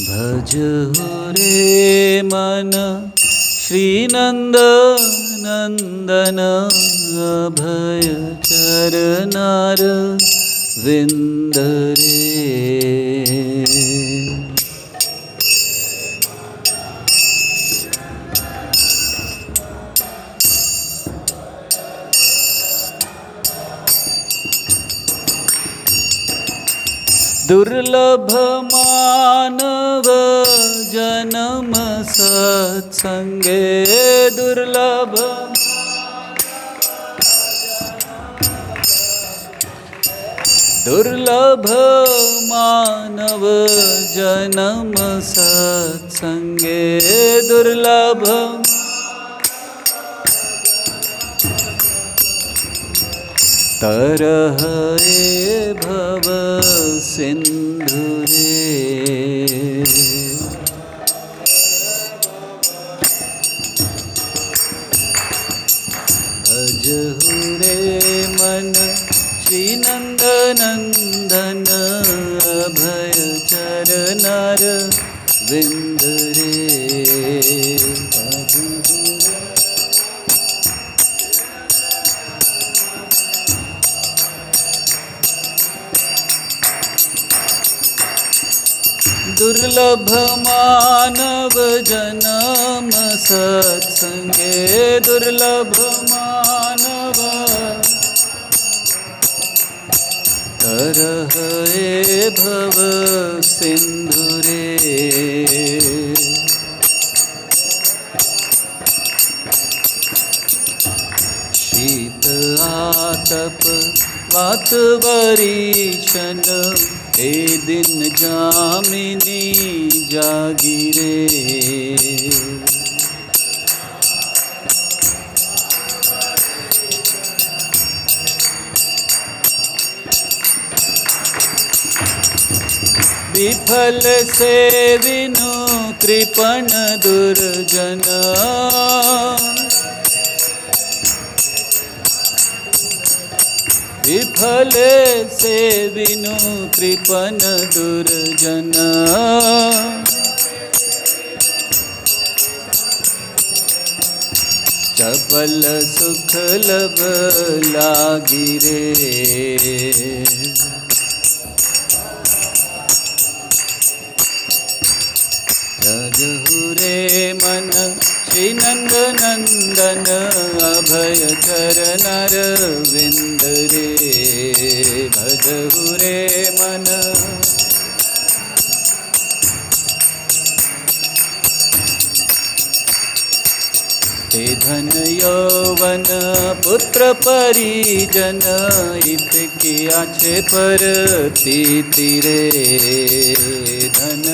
भजहु रे मन श्रीनंद नंदन अभय चरनार विंद रे। दुर्लभ मानव जन्म सत्संगे, दुर्लभ मानव जन्म सत्संगे, दुर्लभ तरह भव सिंधु रे। भजहु रे मन श्रीनंद नंदन अभय चरनार विंद रे। दुर्लभ मानव जन्म सत्संगे, दुर्लभ मानव तरह भव सिंधु रे। शीत आतप वात वरीशन, हे दिन जामिनी जागिरे। विफल से विनु कृपण दुर्जन, विफल से विनु कृपण दुर्जन। चपल सुख लब लागी रे। भजहु रे मन श्रीनंद नंदन अभय चरनार विंद रे। भजहु रे मन हे धन यौवन पुत्र परिजन, इत किया छे पर तीति रे। धन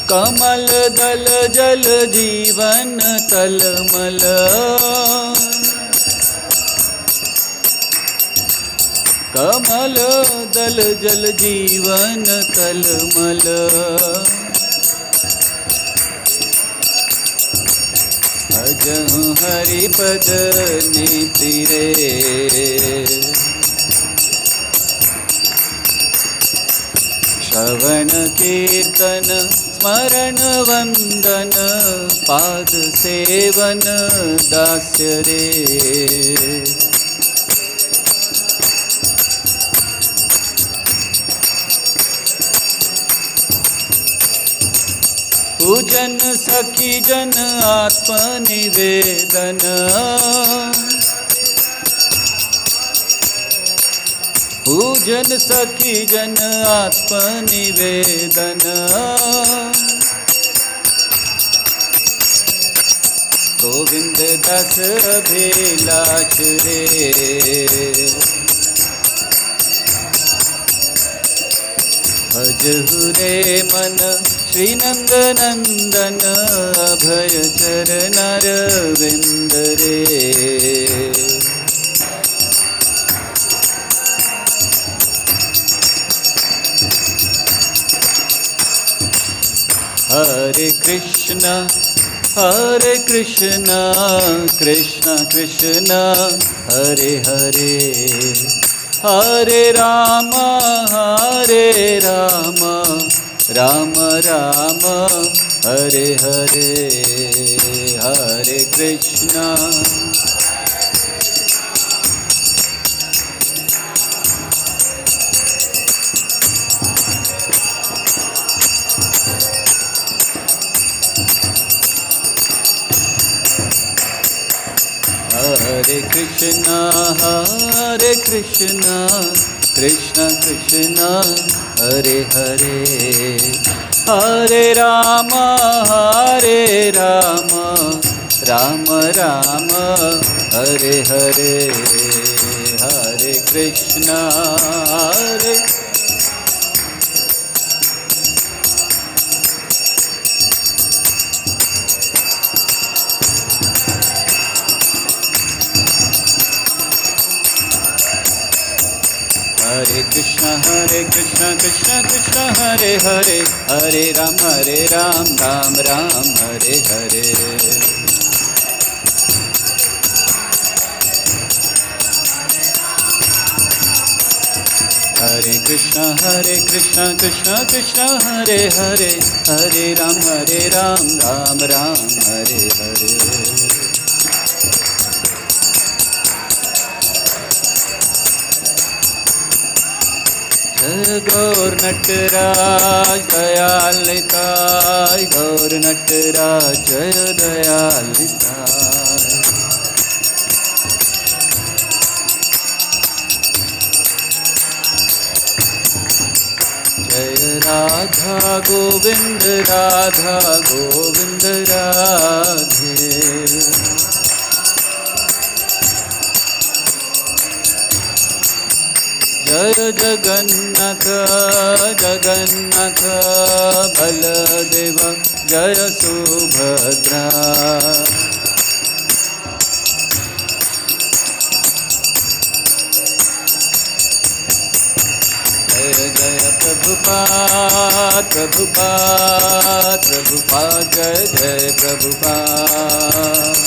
कमल दल जल जीवन तलमल, कमल दल जल जीवन तलमल। भजहु हरि पद नीति रे। श्रवण कीर्तन स्मरण वंदन, पाद सेवन दास्य रे। पूजन सखी जन आत्मनिवेदन, पूजन सखी जन आत्मनिवेदन। गोविंद दास अभिलाष रे। भजहु रे मन श्रीनंद नंदन अभय चरनार विंद रे। हरे Krishna Hare Krishna Krishna Krishna Hare Hare Hare Rama Rama Rama Hare Hare Hare Krishna Hare Krishna Krishna Krishna Hare Hare Hare Rama Rama Rama Hare Hare Hare Krishna Hare Krishna Krishna Krishna Hare Hare Hare Ram Ram Ram Hare Hare Hare Krishna Krishna Krishna Hare Hare Hare Ram Ram Ram Hare Hare Jai Gaur Nataraj Dayal Nitai Gaur Nataraj Jai Dayal Nitai Jai Radha Govind Radhe Jai Jagannath Baladeva Jai Subhadra Jai Jai Prabhupada Jai Jai Prabhupada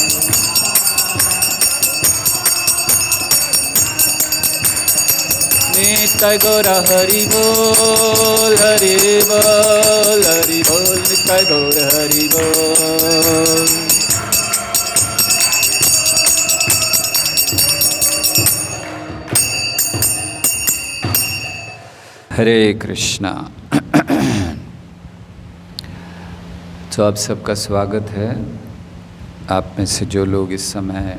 Nitai Gaura Hari Bol Nitai Gaura Hari Bol हरे कृष्णा। तो आप सबका स्वागत है। आप में से जो लोग इस समय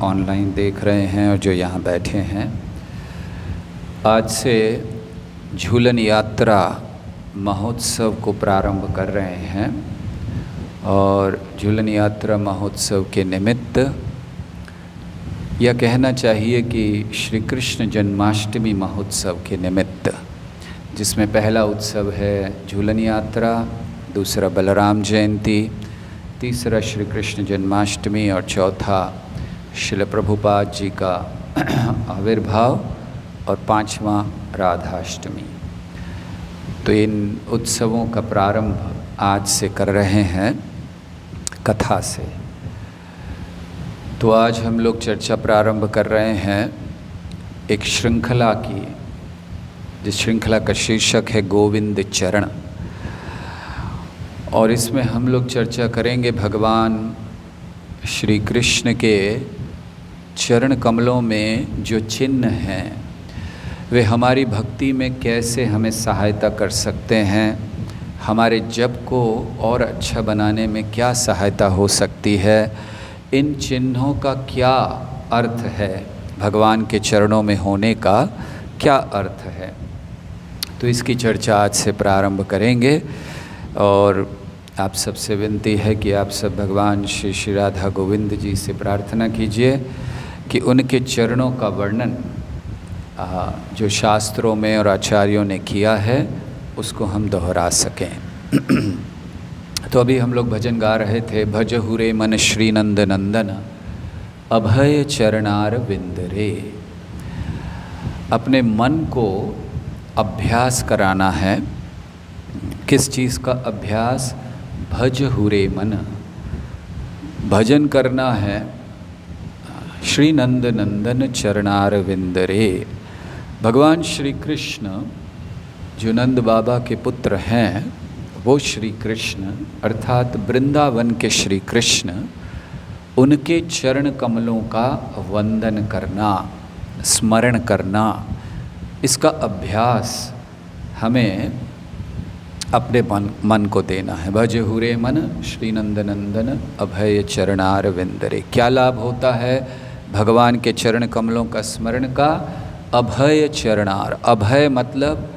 ऑनलाइन देख रहे हैं और जो यहाँ बैठे हैं, आज से झूलन यात्रा महोत्सव को प्रारंभ कर रहे हैं और झूलन यात्रा महोत्सव के निमित्त यह कहना चाहिए कि श्री कृष्ण जन्माष्टमी महोत्सव के निमित्त, जिसमें पहला उत्सव है झूलन यात्रा, दूसरा बलराम जयंती, तीसरा श्री कृष्ण जन्माष्टमी और चौथा श्रील प्रभुपाद जी का आविर्भाव और पांचवा राधाष्टमी। तो इन उत्सवों का प्रारंभ आज से कर रहे हैं कथा से। तो आज हम लोग चर्चा प्रारंभ कर रहे हैं एक श्रृंखला की, जिस श्रृंखला का शीर्षक है गोविंद चरण। और इसमें हम लोग चर्चा करेंगे भगवान श्री कृष्ण के चरण कमलों में जो चिन्ह हैं वे हमारी भक्ति में कैसे हमें सहायता कर सकते हैं, हमारे जप को और अच्छा बनाने में क्या सहायता हो सकती है, इन चिन्हों का क्या अर्थ है, भगवान के चरणों में होने का क्या अर्थ है। तो इसकी चर्चा आज से प्रारंभ करेंगे। और आप सबसे विनती है कि आप सब भगवान श्री श्री राधा गोविंद जी से प्रार्थना कीजिए कि उनके चरणों का वर्णन जो शास्त्रों में और आचार्यों ने किया है उसको हम दोहरा सकें। तो अभी हम लोग भजन गा रहे थे, भज हुरे मन श्री नंद नंदन अभय चरणार विंद रे। अपने मन को अभ्यास कराना है। किस चीज़ का अभ्यास? भज हुरे मन, भजन करना है श्री नंद नंदन चरणारविंद रे। भगवान श्री कृष्ण जो नंद बाबा के पुत्र हैं, वो श्री कृष्ण अर्थात वृंदावन के श्री कृष्ण, उनके चरण कमलों का वंदन करना, स्मरण करना, इसका अभ्यास हमें अपने मन को देना है। भज हुरे मन श्री नंद नंदन अभय चरणारविंद रे। क्या लाभ होता है भगवान के चरण कमलों का स्मरण का? अभय चरणार, अभय मतलब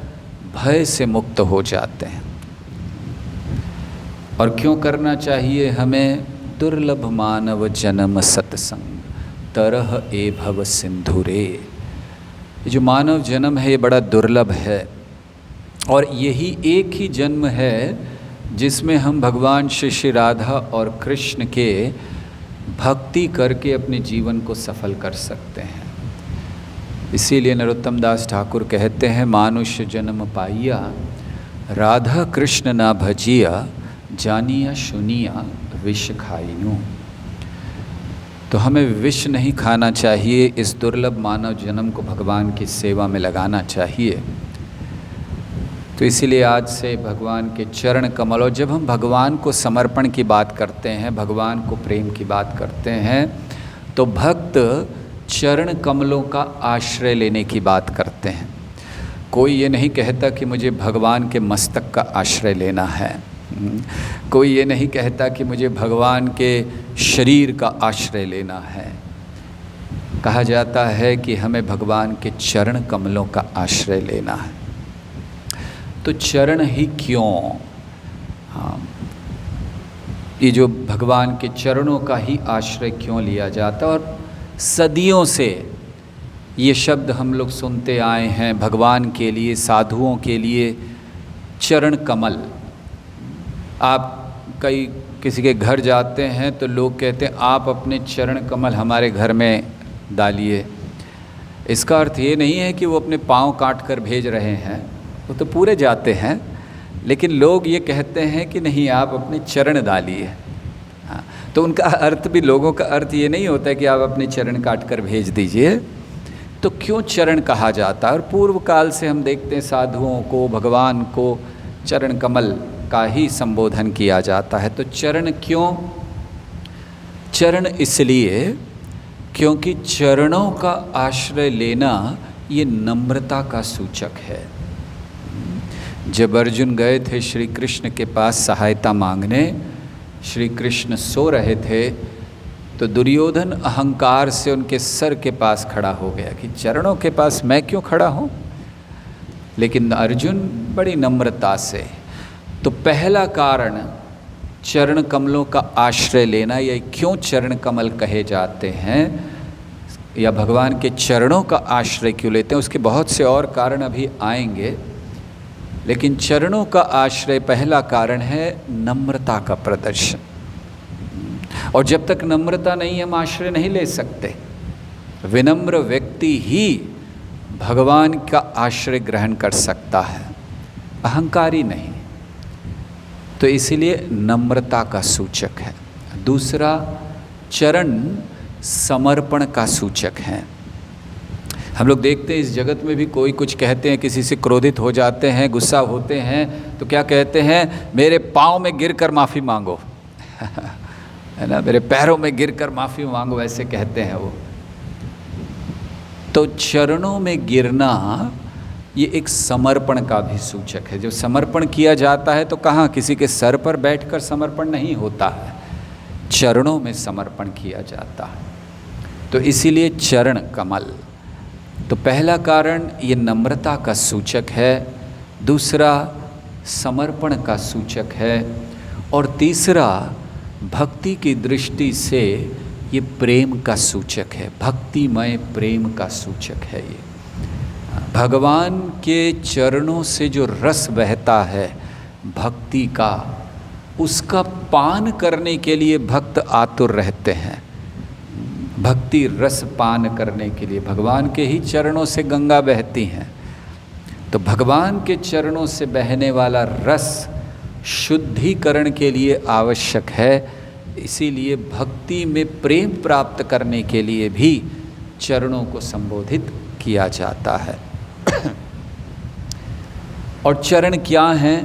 भय से मुक्त हो जाते हैं। और क्यों करना चाहिए हमें? दुर्लभ मानव जन्म सत्संग तरह ए भव सिंधुरे। ये जो मानव जन्म है ये बड़ा दुर्लभ है, और यही एक ही जन्म है जिसमें हम भगवान श्री राधा और कृष्ण के भक्ति करके अपने जीवन को सफल कर सकते हैं। इसीलिए नरोत्तम दास ठाकुर कहते हैं, मानुष्य जन्म पाइया राधा कृष्ण ना भजिया, जानिया सुनिया विष खाइनु। तो हमें विष नहीं खाना चाहिए, इस दुर्लभ मानव जन्म को भगवान की सेवा में लगाना चाहिए। तो इसीलिए आज से भगवान के चरण कमल, और जब हम भगवान को समर्पण की बात करते हैं, भगवान को प्रेम की बात करते हैं, तो भक्त चरण कमलों का आश्रय लेने की बात करते हैं। कोई ये नहीं कहता कि मुझे भगवान के मस्तक का आश्रय लेना है, कोई ये नहीं कहता कि मुझे भगवान के शरीर का आश्रय लेना है। कहा जाता है कि हमें भगवान के चरण कमलों का आश्रय लेना है। तो चरण ही क्यों? हाँ, ये जो भगवान के चरणों का ही आश्रय क्यों लिया जाता? और सदियों से ये शब्द हम लोग सुनते आए हैं भगवान के लिए, साधुओं के लिए चरण कमल। आप कई किसी के घर जाते हैं तो लोग कहते हैं आप अपने चरण कमल हमारे घर में डालिए। इसका अर्थ ये नहीं है कि वो अपने पाँव काट कर भेज रहे हैं, वो तो पूरे जाते हैं, लेकिन लोग ये कहते हैं कि नहीं आप अपने चरण डालिए। हाँ, तो उनका अर्थ भी, लोगों का अर्थ ये नहीं होता है कि आप अपने चरण काट कर भेज दीजिए। तो क्यों चरण कहा जाता है? और पूर्व काल से हम देखते हैं साधुओं को, भगवान को चरण कमल का ही संबोधन किया जाता है। तो चरण क्यों? चरण इसलिए क्योंकि चरणों का आश्रय लेना ये नम्रता का सूचक है। जब अर्जुन गए थे श्री कृष्ण के पास सहायता मांगने, श्री कृष्ण सो रहे थे, तो दुर्योधन अहंकार से उनके सर के पास खड़ा हो गया कि चरणों के पास मैं क्यों खड़ा हूँ? लेकिन अर्जुन बड़ी नम्रता से। तो पहला कारण चरण कमलों का आश्रय लेना, या क्यों चरण कमल कहे जाते हैं या भगवान के चरणों का आश्रय क्यों लेते हैं, उसके बहुत से और कारण अभी आएंगे। लेकिन चरणों का आश्रय पहला कारण है नम्रता का प्रदर्शन। और जब तक नम्रता नहीं, हम आश्रय नहीं ले सकते। विनम्र व्यक्ति ही भगवान का आश्रय ग्रहण कर सकता है, अहंकारी नहीं। तो इसीलिए नम्रता का सूचक है। दूसरा, चरण समर्पण का सूचक है। हम लोग देखते हैं इस जगत में भी कोई कुछ कहते हैं, किसी से क्रोधित हो जाते हैं, गुस्सा होते हैं, तो क्या कहते हैं? मेरे पाँव में गिरकर माफ़ी मांगो है ना, मेरे पैरों में गिरकर माफ़ी मांगो, ऐसे कहते हैं वो। तो चरणों में गिरना ये एक समर्पण का भी सूचक है। जो समर्पण किया जाता है तो कहाँ, किसी के सर पर बैठकर समर्पण नहीं होता है, चरणों में समर्पण किया जाता है। तो इसीलिए चरण कमल। तो पहला कारण ये नम्रता का सूचक है, दूसरा समर्पण का सूचक है, और तीसरा भक्ति की दृष्टि से ये प्रेम का सूचक है, भक्तिमय प्रेम का सूचक है। ये भगवान के चरणों से जो रस बहता है भक्ति का, उसका पान करने के लिए भक्त आतुर रहते हैं। भक्ति रस पान करने के लिए भगवान के ही चरणों से गंगा बहती हैं। तो भगवान के चरणों से बहने वाला रस शुद्धिकरण के लिए आवश्यक है, इसीलिए भक्ति में प्रेम प्राप्त करने के लिए भी चरणों को संबोधित किया जाता है। और चरण क्या हैं?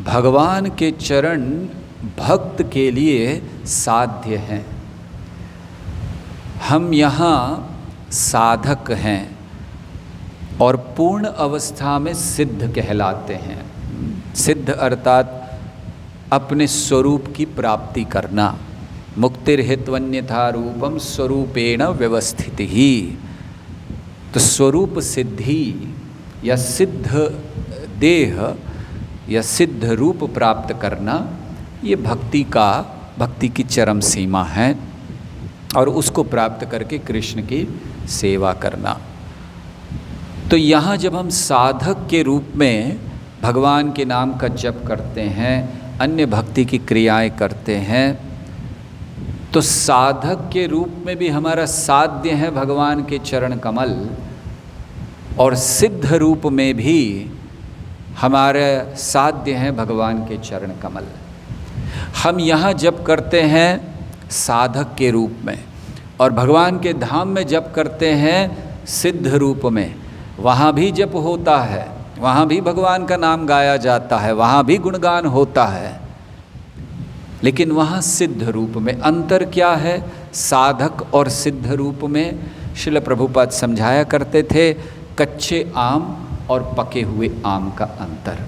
भगवान के चरण भक्त के लिए साध्य हैं। हम यहाँ साधक हैं और पूर्ण अवस्था में सिद्ध कहलाते हैं। सिद्ध अर्थात अपने स्वरूप की प्राप्ति करना। मुक्तिर्हित्वन्यथा रूपम स्वरूपेण व्यवस्थित ही। तो स्वरूप सिद्धि या सिद्ध देह या सिद्ध रूप प्राप्त करना, ये भक्ति की चरम सीमा है। और उसको प्राप्त करके कृष्ण की सेवा करना। तो यहाँ जब हम साधक के रूप में भगवान के नाम का जप करते हैं, अन्य भक्ति की क्रियाएं करते हैं, तो साधक के रूप में भी हमारा साध्य है भगवान के चरण कमल, और सिद्ध रूप में भी हमारे साध्य हैं भगवान के चरण कमल। हम यहाँ जप करते हैं साधक के रूप में, और भगवान के धाम में जप करते हैं सिद्ध रूप में। वहाँ भी जप होता है, वहाँ भी भगवान का नाम गाया जाता है, वहाँ भी गुणगान होता है, लेकिन वहाँ सिद्ध रूप में। अंतर क्या है साधक और सिद्ध रूप में? श्रील प्रभुपाद समझाया करते थे, कच्चे आम और पके हुए आम का अंतर।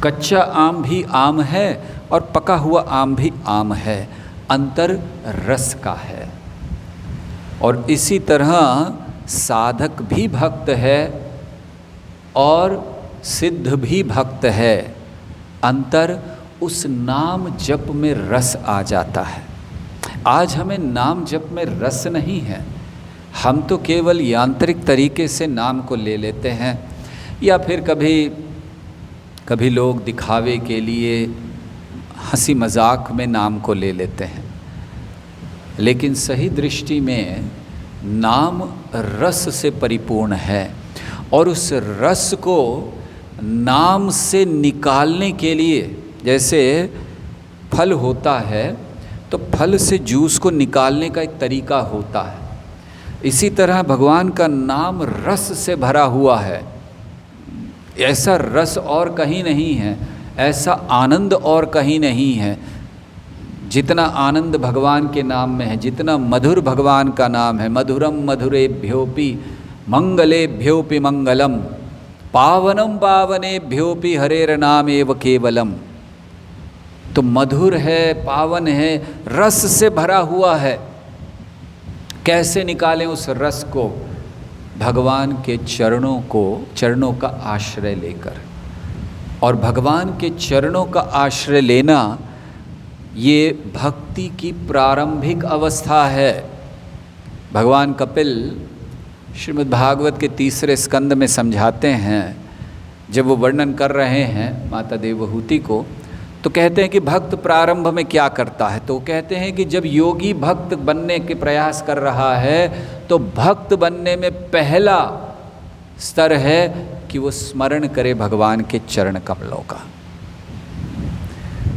कच्चा आम भी आम है और पका हुआ आम भी आम है, अंतर रस का है। और इसी तरह साधक भी भक्त है और सिद्ध भी भक्त है, अंतर उस नाम जप में रस आ जाता है। आज हमें नाम जप में रस नहीं है, हम तो केवल यांत्रिक तरीके से नाम को ले लेते हैं, या फिर कभी लोग दिखावे के लिए हंसी मजाक में नाम को ले लेते हैं। लेकिन सही दृष्टि में नाम रस से परिपूर्ण है, और उस रस को नाम से निकालने के लिए, जैसे फल होता है तो फल से जूस को निकालने का एक तरीका होता है, इसी तरह भगवान का नाम रस से भरा हुआ है। ऐसा रस और कहीं नहीं है, ऐसा आनंद और कहीं नहीं है। जितना आनंद भगवान के नाम में है, जितना मधुर भगवान का नाम है, मधुरम मधुरेभ्योपि मंगलेभ्योपि मंगलम, पावनम पावनेभ्योपि हरेर्नाम एव केवलम। तो मधुर है, पावन है, रस से भरा हुआ है। कैसे निकालें उस रस को? भगवान के चरणों का आश्रय लेकर। और भगवान के चरणों का आश्रय लेना ये भक्ति की प्रारंभिक अवस्था है। भगवान कपिल श्रीमद् भागवत के 3 स्कंद में समझाते हैं, जब वो वर्णन कर रहे हैं माता देवहूति को, तो कहते हैं कि भक्त प्रारंभ में क्या करता है। तो कहते हैं कि जब योगी भक्त बनने के प्रयास कर रहा है, तो भक्त बनने में पहला स्तर है कि वो स्मरण करे भगवान के चरण कमलों का।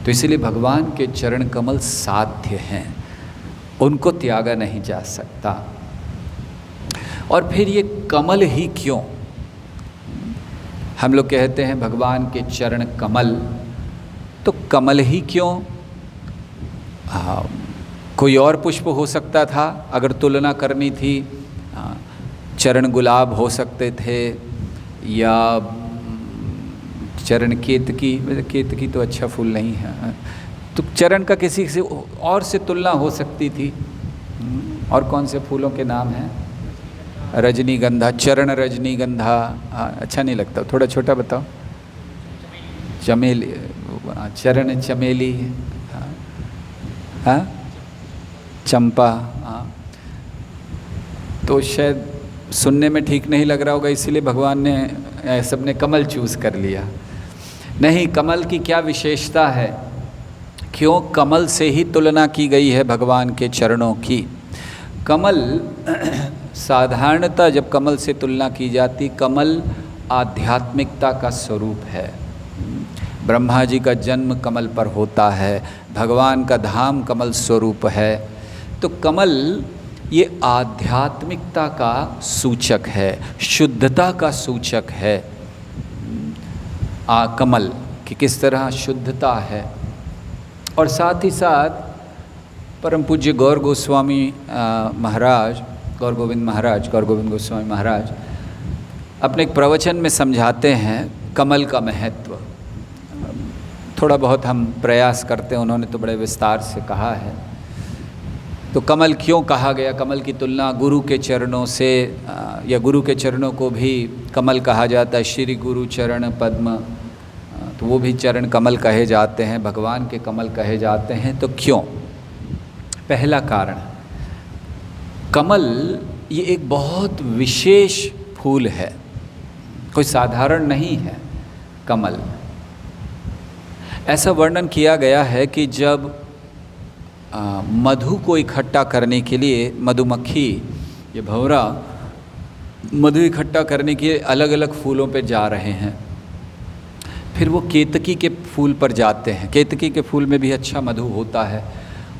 तो इसलिए भगवान के चरण कमल साध्य हैं, उनको त्यागा नहीं जा सकता। और फिर ये कमल ही क्यों? हम लोग कहते हैं भगवान के चरण कमल, तो कमल ही क्यों? कोई और पुष्प हो सकता था अगर तुलना करनी थी। चरण गुलाब हो सकते थे, या चरण केतकी तो अच्छा फूल नहीं है, तो चरण का किसी से और से तुलना हो सकती थी। और कौन से फूलों के नाम हैं? रजनीगंधा, चरण रजनीगंधा अच्छा नहीं लगता, थोड़ा छोटा बताओ। चमेली, चरण चमेली, हाँ चंपा। हाँ, तो शायद सुनने में ठीक नहीं लग रहा होगा, इसीलिए भगवान ने सबने कमल चूज़ कर लिया। नहीं, कमल की क्या विशेषता है? क्यों कमल से ही तुलना की गई है भगवान के चरणों की? कमल साधारणतः जब कमल से तुलना की जाती, कमल आध्यात्मिकता का स्वरूप है। ब्रह्मा जी का जन्म कमल पर होता है, भगवान का धाम कमल स्वरूप है। तो कमल ये आध्यात्मिकता का सूचक है, शुद्धता का सूचक है। कमल कि किस तरह शुद्धता है। और साथ ही साथ परम पूज्य गौर गोस्वामी महाराज, गौर गोविंद गोस्वामी महाराज अपने एक प्रवचन में समझाते हैं कमल का महत्व। थोड़ा बहुत हम प्रयास करते हैं, उन्होंने तो बड़े विस्तार से कहा है। तो कमल क्यों कहा गया, कमल की तुलना गुरु के चरणों से, या गुरु के चरणों को भी कमल कहा जाता है, श्री गुरु चरण पद्म, तो वो भी चरण कमल कहे जाते हैं, भगवान के कमल कहे जाते हैं। तो क्यों? पहला कारण, कमल ये एक बहुत विशेष फूल है, कोई साधारण नहीं है कमल। ऐसा वर्णन किया गया है कि जब मधु को इकट्ठा करने के लिए मधुमक्खी, ये भंवरा मधु इकट्ठा करने के लिए अलग अलग फूलों पे जा रहे हैं, फिर वो केतकी के फूल पर जाते हैं। केतकी के फूल में भी अच्छा मधु होता है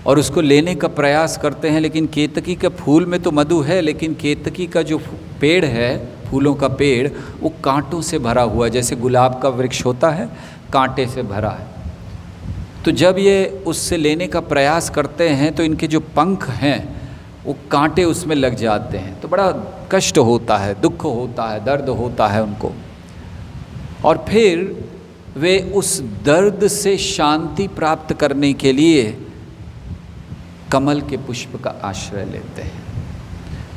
और उसको लेने का प्रयास करते हैं, लेकिन केतकी के फूल में तो मधु है, लेकिन केतकी का जो पेड़ है, फूलों का पेड़, वो कांटों से भरा हुआ है। जैसे गुलाब का वृक्ष होता है, कांटे से भरा है। तो जब ये उससे लेने का प्रयास करते हैं तो इनके जो पंख हैं वो कांटे उसमें लग जाते हैं, तो बड़ा कष्ट होता है, दुख होता है, दर्द होता है उनको। और फिर वे उस दर्द से शांति प्राप्त करने के लिए कमल के पुष्प का आश्रय लेते हैं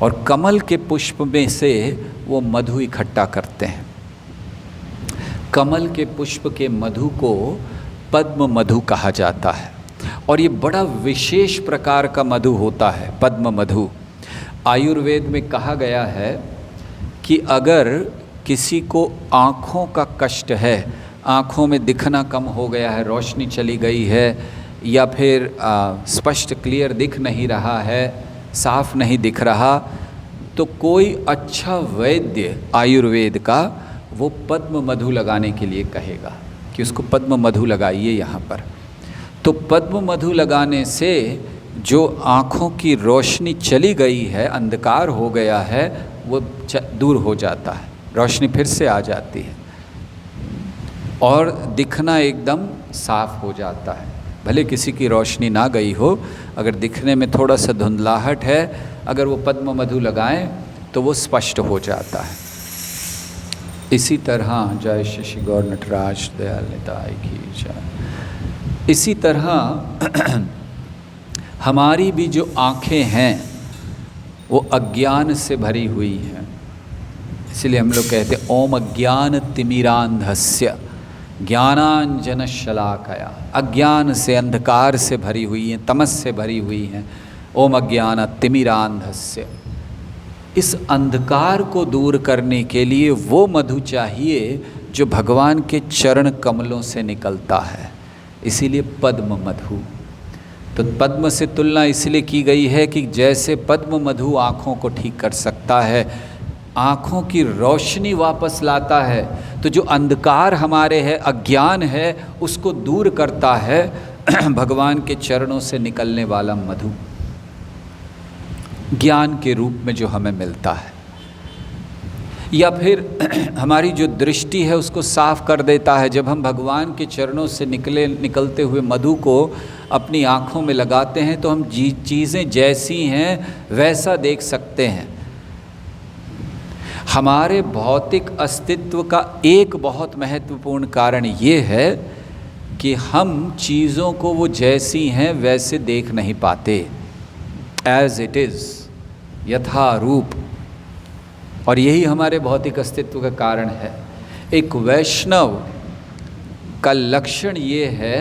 और कमल के पुष्प में से वो मधु इकट्ठा करते हैं। कमल के पुष्प के मधु को पद्म मधु कहा जाता है और ये बड़ा विशेष प्रकार का मधु होता है, पद्म मधु। आयुर्वेद में कहा गया है कि अगर किसी को आँखों का कष्ट है, आँखों में दिखना कम हो गया है, रोशनी चली गई है, या फिर स्पष्ट क्लियर दिख नहीं रहा है, साफ नहीं दिख रहा, तो कोई अच्छा वैद्य आयुर्वेद का वो पद्म मधु लगाने के लिए कहेगा कि उसको पद्म मधु लगाइए यहाँ पर। तो पद्म मधु लगाने से जो आँखों की रोशनी चली गई है, अंधकार हो गया है, वो दूर हो जाता है, रोशनी फिर से आ जाती है और दिखना एकदम साफ हो जाता है। भले किसी की रोशनी ना गई हो, अगर दिखने में थोड़ा सा धुंधलाहट है, अगर वो पद्म मधु लगाएं तो वो स्पष्ट हो जाता है। इसी तरह जय शशि गौर नटराज दयाल निताय की जय। इसी तरह हमारी भी जो आँखें हैं वो अज्ञान से भरी हुई हैं, इसलिए हम लोग कहते हैं ओम अज्ञान तिमिरांधस्य ज्ञानांजन शलाकया। अज्ञान से, अंधकार से भरी हुई हैं, तमस से भरी हुई हैं। ओम अज्ञान तिमिरांधस्य। इस अंधकार को दूर करने के लिए वो मधु चाहिए जो भगवान के चरण कमलों से निकलता है, इसीलिए पद्म मधु। तो पद्म से तुलना इसलिए की गई है कि जैसे पद्म मधु आँखों को ठीक कर सकता है, आँखों की रोशनी वापस लाता है, तो जो अंधकार हमारे है, अज्ञान है, उसको दूर करता है भगवान के चरणों से निकलने वाला मधु, ज्ञान के रूप में जो हमें मिलता है। या फिर हमारी जो दृष्टि है उसको साफ कर देता है। जब हम भगवान के चरणों से निकलते हुए मधु को अपनी आँखों में लगाते हैं तो हम चीज़ें जैसी हैं वैसा देख सकते हैं। हमारे भौतिक अस्तित्व का एक बहुत महत्वपूर्ण कारण ये है कि हम चीज़ों को वो जैसी हैं वैसे देख नहीं पाते, एज इट इज़, यथा रूप। और यही हमारे भौतिक अस्तित्व का कारण है। एक वैष्णव का लक्षण ये है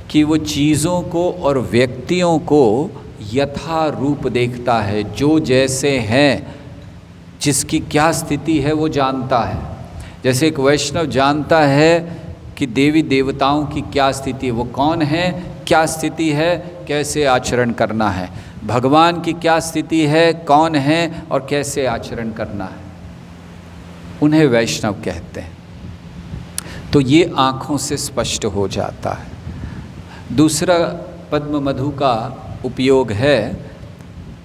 कि वो चीज़ों को और व्यक्तियों को यथा रूप देखता है, जो जैसे हैं, जिसकी क्या स्थिति है वो जानता है। जैसे एक वैष्णव जानता है कि देवी देवताओं की क्या स्थिति है, वो कौन है, क्या स्थिति है, कैसे आचरण करना है, भगवान की क्या स्थिति है, कौन है और कैसे आचरण करना है, उन्हें वैष्णव कहते हैं। तो ये आँखों से स्पष्ट हो जाता है। दूसरा पद्म मधु का उपयोग है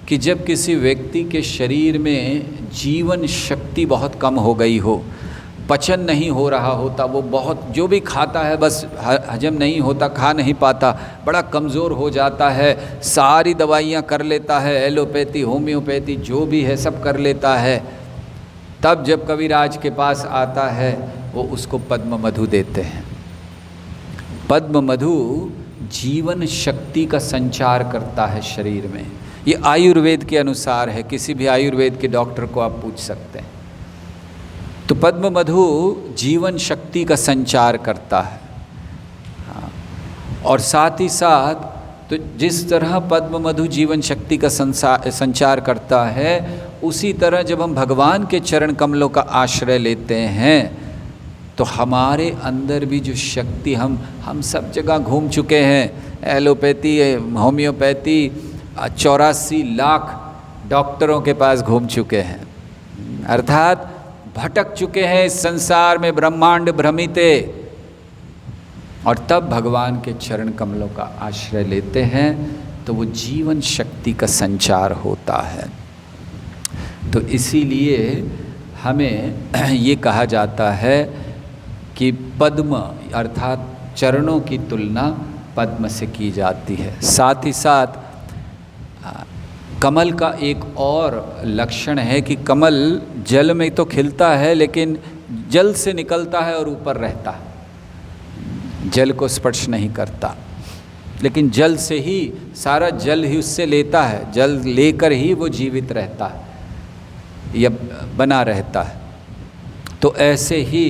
कि जब किसी व्यक्ति के शरीर में जीवन शक्ति बहुत कम हो गई हो, पचन नहीं हो रहा होता, वो बहुत जो भी खाता है बस हजम नहीं होता, खा नहीं पाता, बड़ा कमज़ोर हो जाता है, सारी दवाइयाँ कर लेता है, एलोपैथी होम्योपैथी जो भी है सब कर लेता है, तब जब कविराज के पास आता है वो उसको पद्म मधु देते हैं। पद्म मधु जीवन शक्ति का संचार करता है शरीर में। ये आयुर्वेद के अनुसार है, किसी भी आयुर्वेद के डॉक्टर को आप पूछ सकते हैं। तो पद्म मधु जीवन शक्ति का संचार करता है। हाँ। और साथ ही साथ तो जिस तरह पद्म मधु जीवन शक्ति का संचार करता है, उसी तरह जब हम भगवान के चरण कमलों का आश्रय लेते हैं तो हमारे अंदर भी जो शक्ति, हम सब जगह घूम चुके हैं, एलोपैथी होम्योपैथी 84 लाख डॉक्टरों के पास घूम चुके हैं, अर्थात भटक चुके हैं इस संसार में, ब्रह्मांड भ्रमिते, और तब भगवान के चरण कमलों का आश्रय लेते हैं तो वो जीवन शक्ति का संचार होता है। तो इसीलिए हमें ये कहा जाता है कि पद्म अर्थात चरणों की तुलना पद्म से की जाती है। साथ ही साथ कमल का एक और लक्षण है कि कमल जल में तो खिलता है लेकिन जल से निकलता है और ऊपर रहता है, जल को स्पर्श नहीं करता, लेकिन जल से ही सारा जल ही उससे लेता है, जल लेकर ही वो जीवित रहता है या बना रहता है। तो ऐसे ही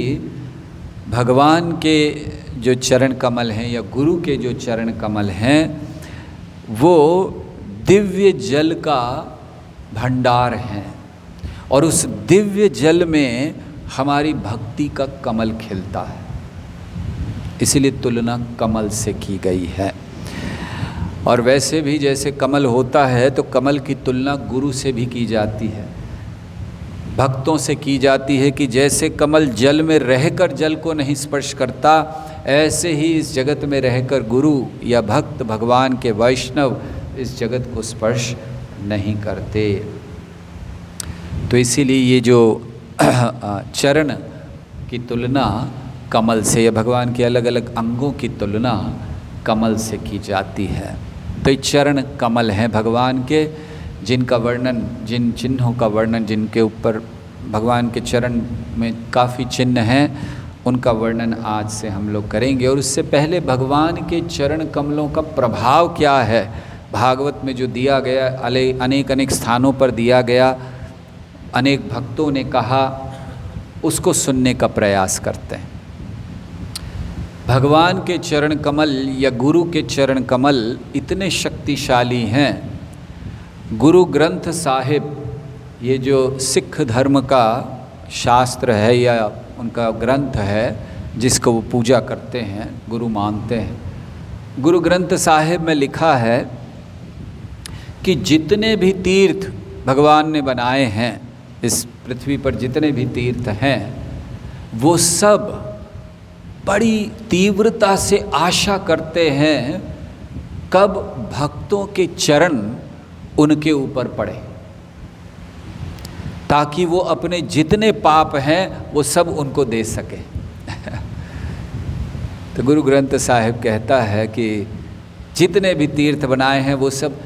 भगवान के जो चरण कमल हैं या गुरु के जो चरण कमल हैं वो दिव्य जल का भंडार हैं, और उस दिव्य जल में हमारी भक्ति का कमल खिलता है, इसीलिए तुलना कमल से की गई है। और वैसे भी जैसे कमल होता है तो कमल की तुलना गुरु से भी की जाती है, भक्तों से की जाती है कि जैसे कमल जल में रहकर जल को नहीं स्पर्श करता, ऐसे ही इस जगत में रहकर गुरु या भक्त भगवान के वैष्णव इस जगत को स्पर्श नहीं करते। तो इसीलिए ये जो चरण की तुलना कमल से या भगवान के अलग अलग अंगों की तुलना कमल से की जाती है। तो ये चरण कमल हैं भगवान के, जिनका वर्णन, जिन चिन्हों का वर्णन, जिनके ऊपर भगवान के चरण में काफ़ी चिन्ह हैं, उनका वर्णन आज से हम लोग करेंगे। और उससे पहले भगवान के चरण कमलों का प्रभाव क्या है, भागवत में जो दिया गया, अनेक अनेक स्थानों पर दिया गया, अनेक भक्तों ने कहा, उसको सुनने का प्रयास करते हैं। भगवान के चरण कमल या गुरु के चरण कमल इतने शक्तिशाली हैं। गुरु ग्रंथ साहिब, ये जो सिख धर्म का शास्त्र है या उनका ग्रंथ है जिसको वो पूजा करते हैं, गुरु मानते हैं, गुरु ग्रंथ साहिब में लिखा है कि जितने भी तीर्थ भगवान ने बनाए हैं इस पृथ्वी पर, जितने भी तीर्थ हैं, वो सब बड़ी तीव्रता से आशा करते हैं कब भक्तों के चरण उनके ऊपर पड़े, ताकि वो अपने जितने पाप हैं वो सब उनको दे सके। तो गुरु ग्रंथ साहिब कहता है कि जितने भी तीर्थ बनाए हैं वो सब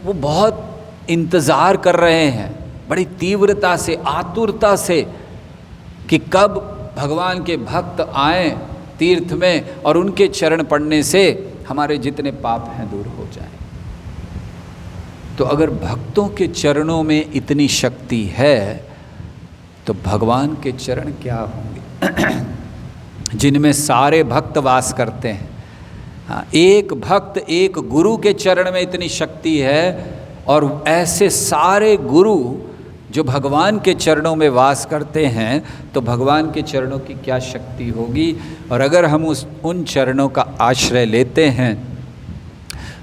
वो बहुत इंतज़ार कर रहे हैं बड़ी तीव्रता से, आतुरता से, कि कब भगवान के भक्त आएं तीर्थ में और उनके चरण पड़ने से हमारे जितने पाप हैं दूर हो जाएं। तो अगर भक्तों के चरणों में इतनी शक्ति है तो भगवान के चरण क्या होंगे जिनमें सारे भक्त वास करते हैं। हाँ, एक भक्त, एक गुरु के चरण में इतनी शक्ति है, और ऐसे सारे गुरु जो भगवान के चरणों में वास करते हैं तो भगवान के चरणों की क्या शक्ति होगी। और अगर हम उन चरणों का आश्रय लेते हैं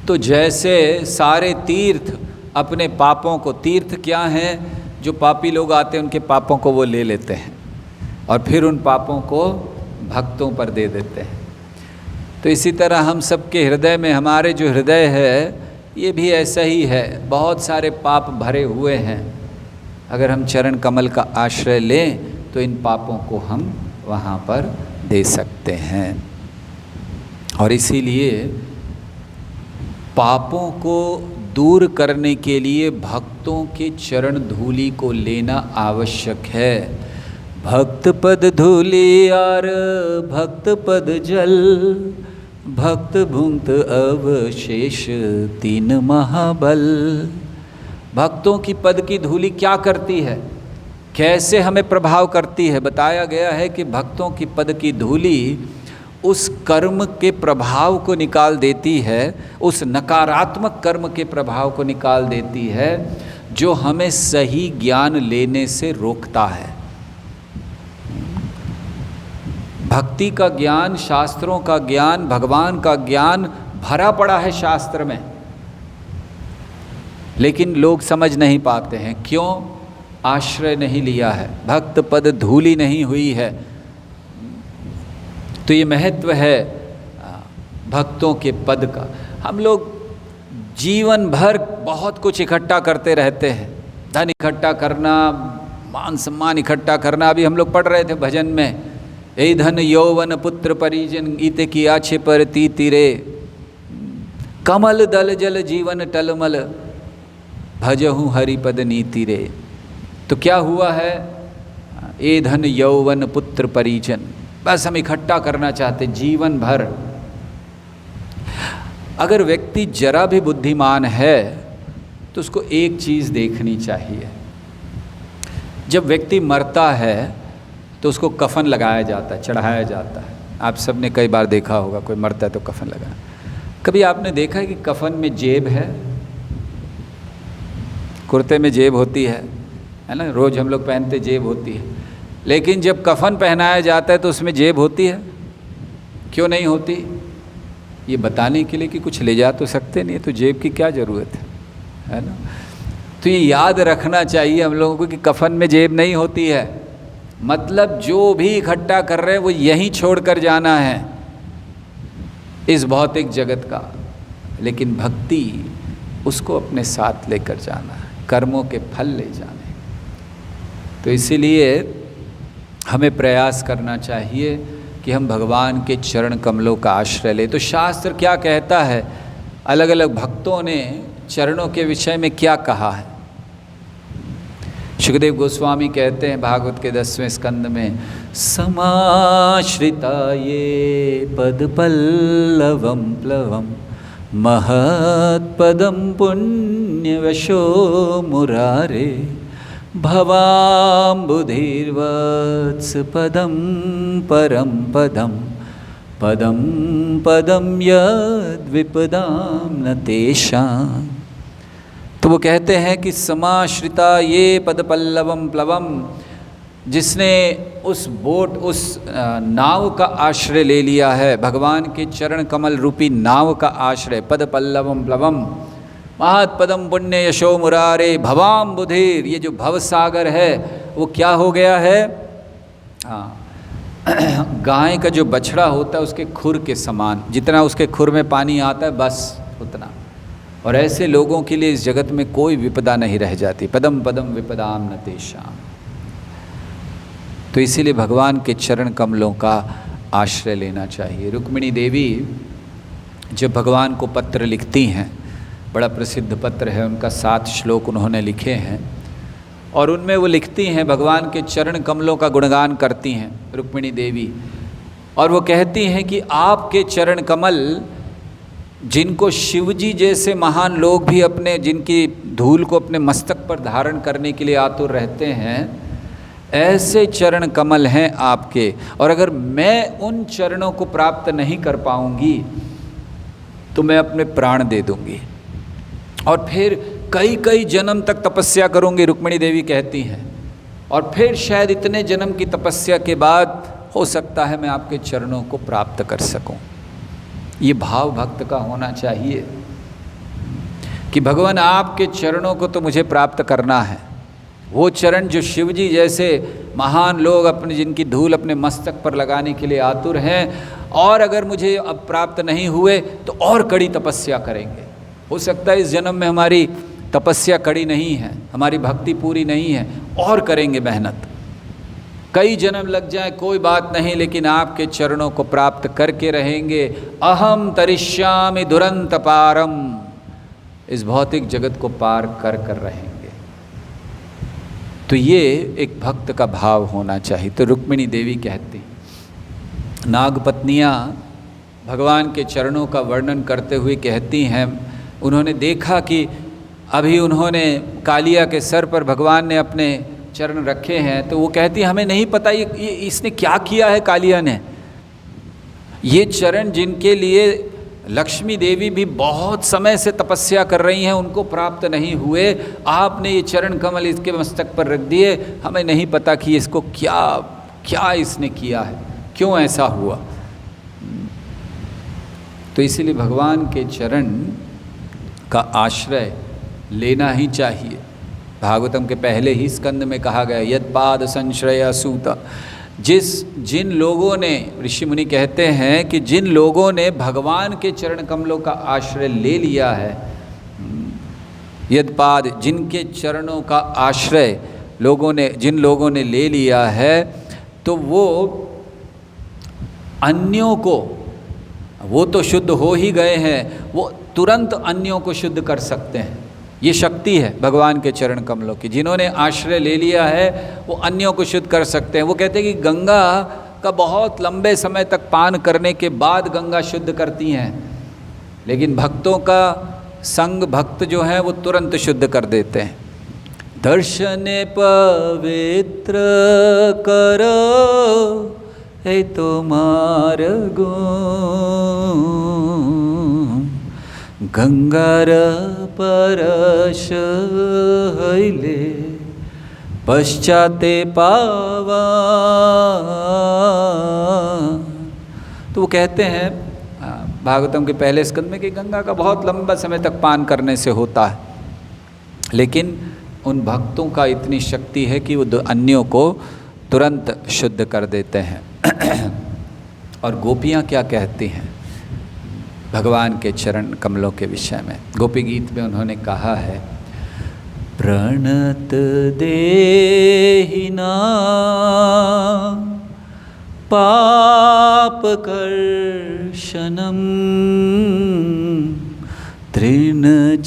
तो जैसे सारे तीर्थ अपने पापों को, तीर्थ क्या हैं, जो पापी लोग आते हैं उनके पापों को वो ले लेते हैं और फिर उन पापों को भक्तों पर दे देते हैं। तो इसी तरह हम सबके हृदय में, हमारे जो हृदय है ये भी ऐसा ही है, बहुत सारे पाप भरे हुए हैं। अगर हम चरण कमल का आश्रय लें तो इन पापों को हम वहाँ पर दे सकते हैं। और इसीलिए पापों को दूर करने के लिए भक्तों के चरण धूलि को लेना आवश्यक है। भक्त पद धूलि और भक्त पद जल, भक्त भुंक्त अवशेष तीन महाबल। भक्तों की पद की धूलि क्या करती है, कैसे हमें प्रभाव करती है? बताया गया है कि भक्तों की पद की धूलि उस कर्म के प्रभाव को निकाल देती है, उस नकारात्मक कर्म के प्रभाव को निकाल देती है जो हमें सही ज्ञान लेने से रोकता है। भक्ति का ज्ञान, शास्त्रों का ज्ञान, भगवान का ज्ञान भरा पड़ा है शास्त्र में, लेकिन लोग समझ नहीं पाते हैं। क्यों? आश्रय नहीं लिया है, भक्त पद धूलि नहीं हुई है। तो ये महत्व है भक्तों के पद का। हम लोग जीवन भर बहुत कुछ इकट्ठा करते रहते हैं, धन इकट्ठा करना, मान सम्मान इकट्ठा करना। अभी हम लोग पढ़ रहे थे भजन में, ए धन यौवन पुत्र परिजन ईते की आछे पर तीतिरे, कमल दल जल जीवन टलमल, भजहूँ हरिपद नीति रे। तो क्या हुआ है? ए धन यौवन पुत्र परिजन, बस हम इकट्ठा करना चाहते जीवन भर। अगर व्यक्ति जरा भी बुद्धिमान है तो उसको एक चीज़ देखनी चाहिए। जब व्यक्ति मरता है तो उसको कफन लगाया जाता है, चढ़ाया जाता है। आप सब ने कई बार देखा होगा, कोई मरता है तो कफन लगाया। कभी आपने देखा है कि कफन में जेब है? कुर्ते में जेब होती है ना, रोज़ हम लोग पहनते जेब होती है। लेकिन जब कफन पहनाया जाता है तो उसमें जेब होती है? क्यों नहीं होती? ये बताने के लिए कि कुछ ले जा तो सकते नहीं है, तो जेब की क्या ज़रूरत है ना। तो ये याद रखना चाहिए हम लोगों को कि कफन में जेब नहीं होती है। मतलब जो भी इकट्ठा कर रहे हैं वो यहीं छोड़ कर जाना है इस भौतिक जगत का, लेकिन भक्ति उसको अपने साथ लेकर जाना है, कर्मों के फल ले जाने। तो इसीलिए हमें प्रयास करना चाहिए कि हम भगवान के चरण कमलों का आश्रय लें। तो शास्त्र क्या कहता है, अलग अलग भक्तों ने चरणों के विषय में क्या कहा है? सुखदेव गोस्वामी कहते हैं भागवत के 10वें स्कंद में, समाश्रिता ये पद पल्लवम प्लवम, महत्पदम पुण्यवशो मुरारे, भवाम्बुधिर्वत्स पदम परम पदम, पदम पदम यद्विपदाम न तेषाम्। तो वो कहते हैं कि समाश्रिता ये पद पल्लवम प्लवम, जिसने उस बोट, उस नाव का आश्रय ले लिया है, भगवान के चरण कमल रूपी नाव का आश्रय, पद पल्लवम प्लवम, महत्पदम पुण्य यशो मुरारे, भवाम बुधिर, ये जो भव सागर है वो क्या हो गया है? हाँ, गाय का जो बछड़ा होता है उसके खुर के समान, जितना उसके खुर में पानी आता है बस उतना। और ऐसे लोगों के लिए इस जगत में कोई विपदा नहीं रह जाती। पदम पदम विपदाम न तेषाम्। तो इसीलिए भगवान के चरण कमलों का आश्रय लेना चाहिए। रुक्मिणी देवी जब भगवान को पत्र लिखती हैं, बड़ा प्रसिद्ध पत्र है उनका, 7 श्लोक उन्होंने लिखे हैं, और उनमें वो लिखती हैं, भगवान के चरण कमलों का गुणगान करती हैं रुक्मिणी देवी। और वो कहती हैं कि आपके चरण कमल, जिनको शिवजी जैसे महान लोग भी अपने, जिनकी धूल को अपने मस्तक पर धारण करने के लिए आतुर रहते हैं, ऐसे चरण कमल हैं आपके। और अगर मैं उन चरणों को प्राप्त नहीं कर पाऊंगी तो मैं अपने प्राण दे दूंगी और फिर कई कई जन्म तक तपस्या करूंगी, रुक्मिणी देवी कहती हैं। और फिर शायद इतने जन्म की तपस्या के बाद हो सकता है मैं आपके चरणों को प्राप्त कर सकूं। ये भाव भक्त का होना चाहिए कि भगवान आपके चरणों को तो मुझे प्राप्त करना है। वो चरण जो शिवजी जैसे महान लोग अपने जिनकी धूल अपने मस्तक पर लगाने के लिए आतुर हैं, और अगर मुझे अब प्राप्त नहीं हुए तो और कड़ी तपस्या करेंगे। हो सकता है इस जन्म में हमारी तपस्या कड़ी नहीं है, हमारी भक्ति पूरी नहीं है, और करेंगे मेहनत, कई जन्म लग जाए कोई बात नहीं, लेकिन आपके चरणों को प्राप्त करके रहेंगे। अहम तरिष्यामि दुरंत पारम, इस भौतिक जगत को पार कर कर रहेंगे। तो ये एक भक्त का भाव होना चाहिए। तो रुक्मिणी देवी कहती, नागपत्नियाँ भगवान के चरणों का वर्णन करते हुए कहती हैं, उन्होंने देखा कि अभी उन्होंने कालिया के सर पर भगवान ने अपने चरण रखे हैं, तो वो कहती हमें नहीं पता ये इसने क्या किया है कालिया ने। ये चरण जिनके लिए लक्ष्मी देवी भी बहुत समय से तपस्या कर रही हैं, उनको प्राप्त नहीं हुए, आपने ये चरण कमल इसके मस्तक पर रख दिए, हमें नहीं पता कि इसको क्या क्या इसने किया है, क्यों ऐसा हुआ। तो इसीलिए भगवान के चरण का आश्रय लेना ही चाहिए। भागवतम के पहले ही स्कंद में कहा गया, यद पाद संश्रय सूत, जिन लोगों ने, ऋषि मुनि कहते हैं कि जिन लोगों ने भगवान के चरण कमलों का आश्रय ले लिया है, यद पाद, जिनके चरणों का आश्रय जिन लोगों ने ले लिया है, तो वो अन्यों को, वो तो शुद्ध हो ही गए हैं, वो तुरंत अन्यों को शुद्ध कर सकते हैं। ये शक्ति है भगवान के चरण कमलों की। जिन्होंने आश्रय ले लिया है वो अन्यों को शुद्ध कर सकते हैं। वो कहते हैं कि गंगा का बहुत लंबे समय तक पान करने के बाद गंगा शुद्ध करती हैं, लेकिन भक्तों का संग, भक्त जो है वो तुरंत शुद्ध कर देते हैं। दर्शने पवित्र करो हे तुम्हार गुण, गंगार परश हईले पश्चाते पावा। तो वो कहते हैं भागवतम के पहले स्कंद में कि गंगा का बहुत लंबा समय तक पान करने से होता है, लेकिन उन भक्तों का इतनी शक्ति है कि वो अन्यों को तुरंत शुद्ध कर देते हैं। और गोपियाँ क्या कहती हैं भगवान के चरण कमलों के विषय में? गोपी गीत में उन्होंने कहा है, प्रणत देहिना पाप कर्षणम तृणचरानुगम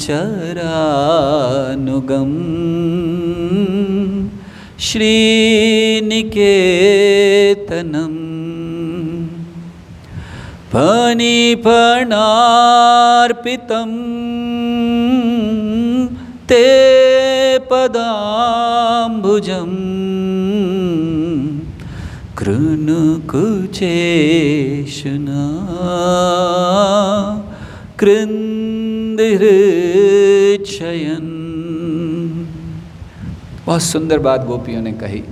श्रीनिकेतनम फणिफणार्पितं ते पदाम्बुजं कृणकुचेशना कृन्दिहृच्छयन्। बहुत सुंदर बात गोपियों ने कही,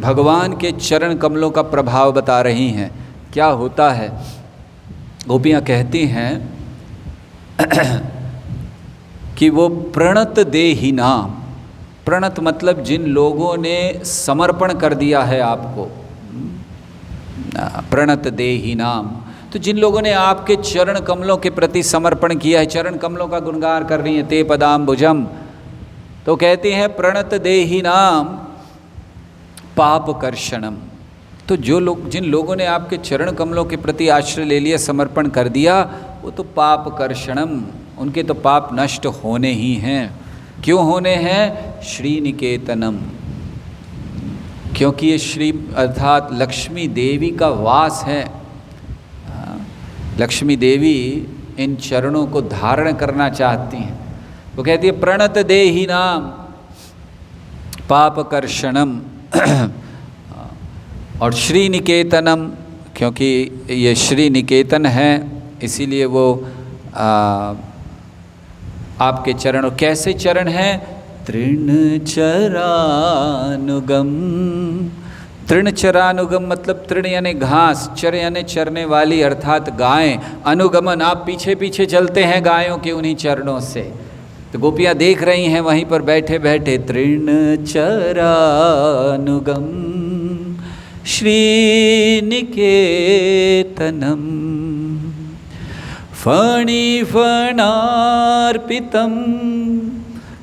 भगवान के चरण कमलों का प्रभाव बता रही हैं। क्या होता है? गोपियाँ कहती हैं कि वो प्रणत देहिना, प्रणत मतलब जिन लोगों ने समर्पण कर दिया है आपको, प्रणत देहिनाम, तो जिन लोगों ने आपके चरण कमलों के प्रति समर्पण किया है, चरण कमलों का गुणगान कर रही हैं, ते पदाम्बुजम, तो कहती हैं प्रणत देहिनाम पाप कर्षणम। तो जिन लोगों ने आपके चरण कमलों के प्रति आश्रय ले लिया, समर्पण कर दिया, वो तो पाप कर्षणम, उनके तो पाप नष्ट होने ही हैं। क्यों होने हैं? श्रीनिकेतनम, क्योंकि ये श्री अर्थात लक्ष्मी देवी का वास है। लक्ष्मी देवी इन चरणों को धारण करना चाहती हैं। वो कहती है प्रणत देहि नाम पाप कर्षणम और श्री निकेतनम, क्योंकि ये श्री निकेतन है इसीलिए वो आपके चरण, कैसे चरण हैं? तृणचरानुगम, तृणचरानुगम मतलब तृण यानी घास, चर यानी चरने वाली अर्थात गायें, अनुगमन आप पीछे पीछे चलते हैं गायों के उन्हीं चरणों से। तो गोपियाँ देख रही हैं वहीं पर बैठे बैठे, तृणचरानुगम श्रीनिकेतनम फणिफणार्पितम।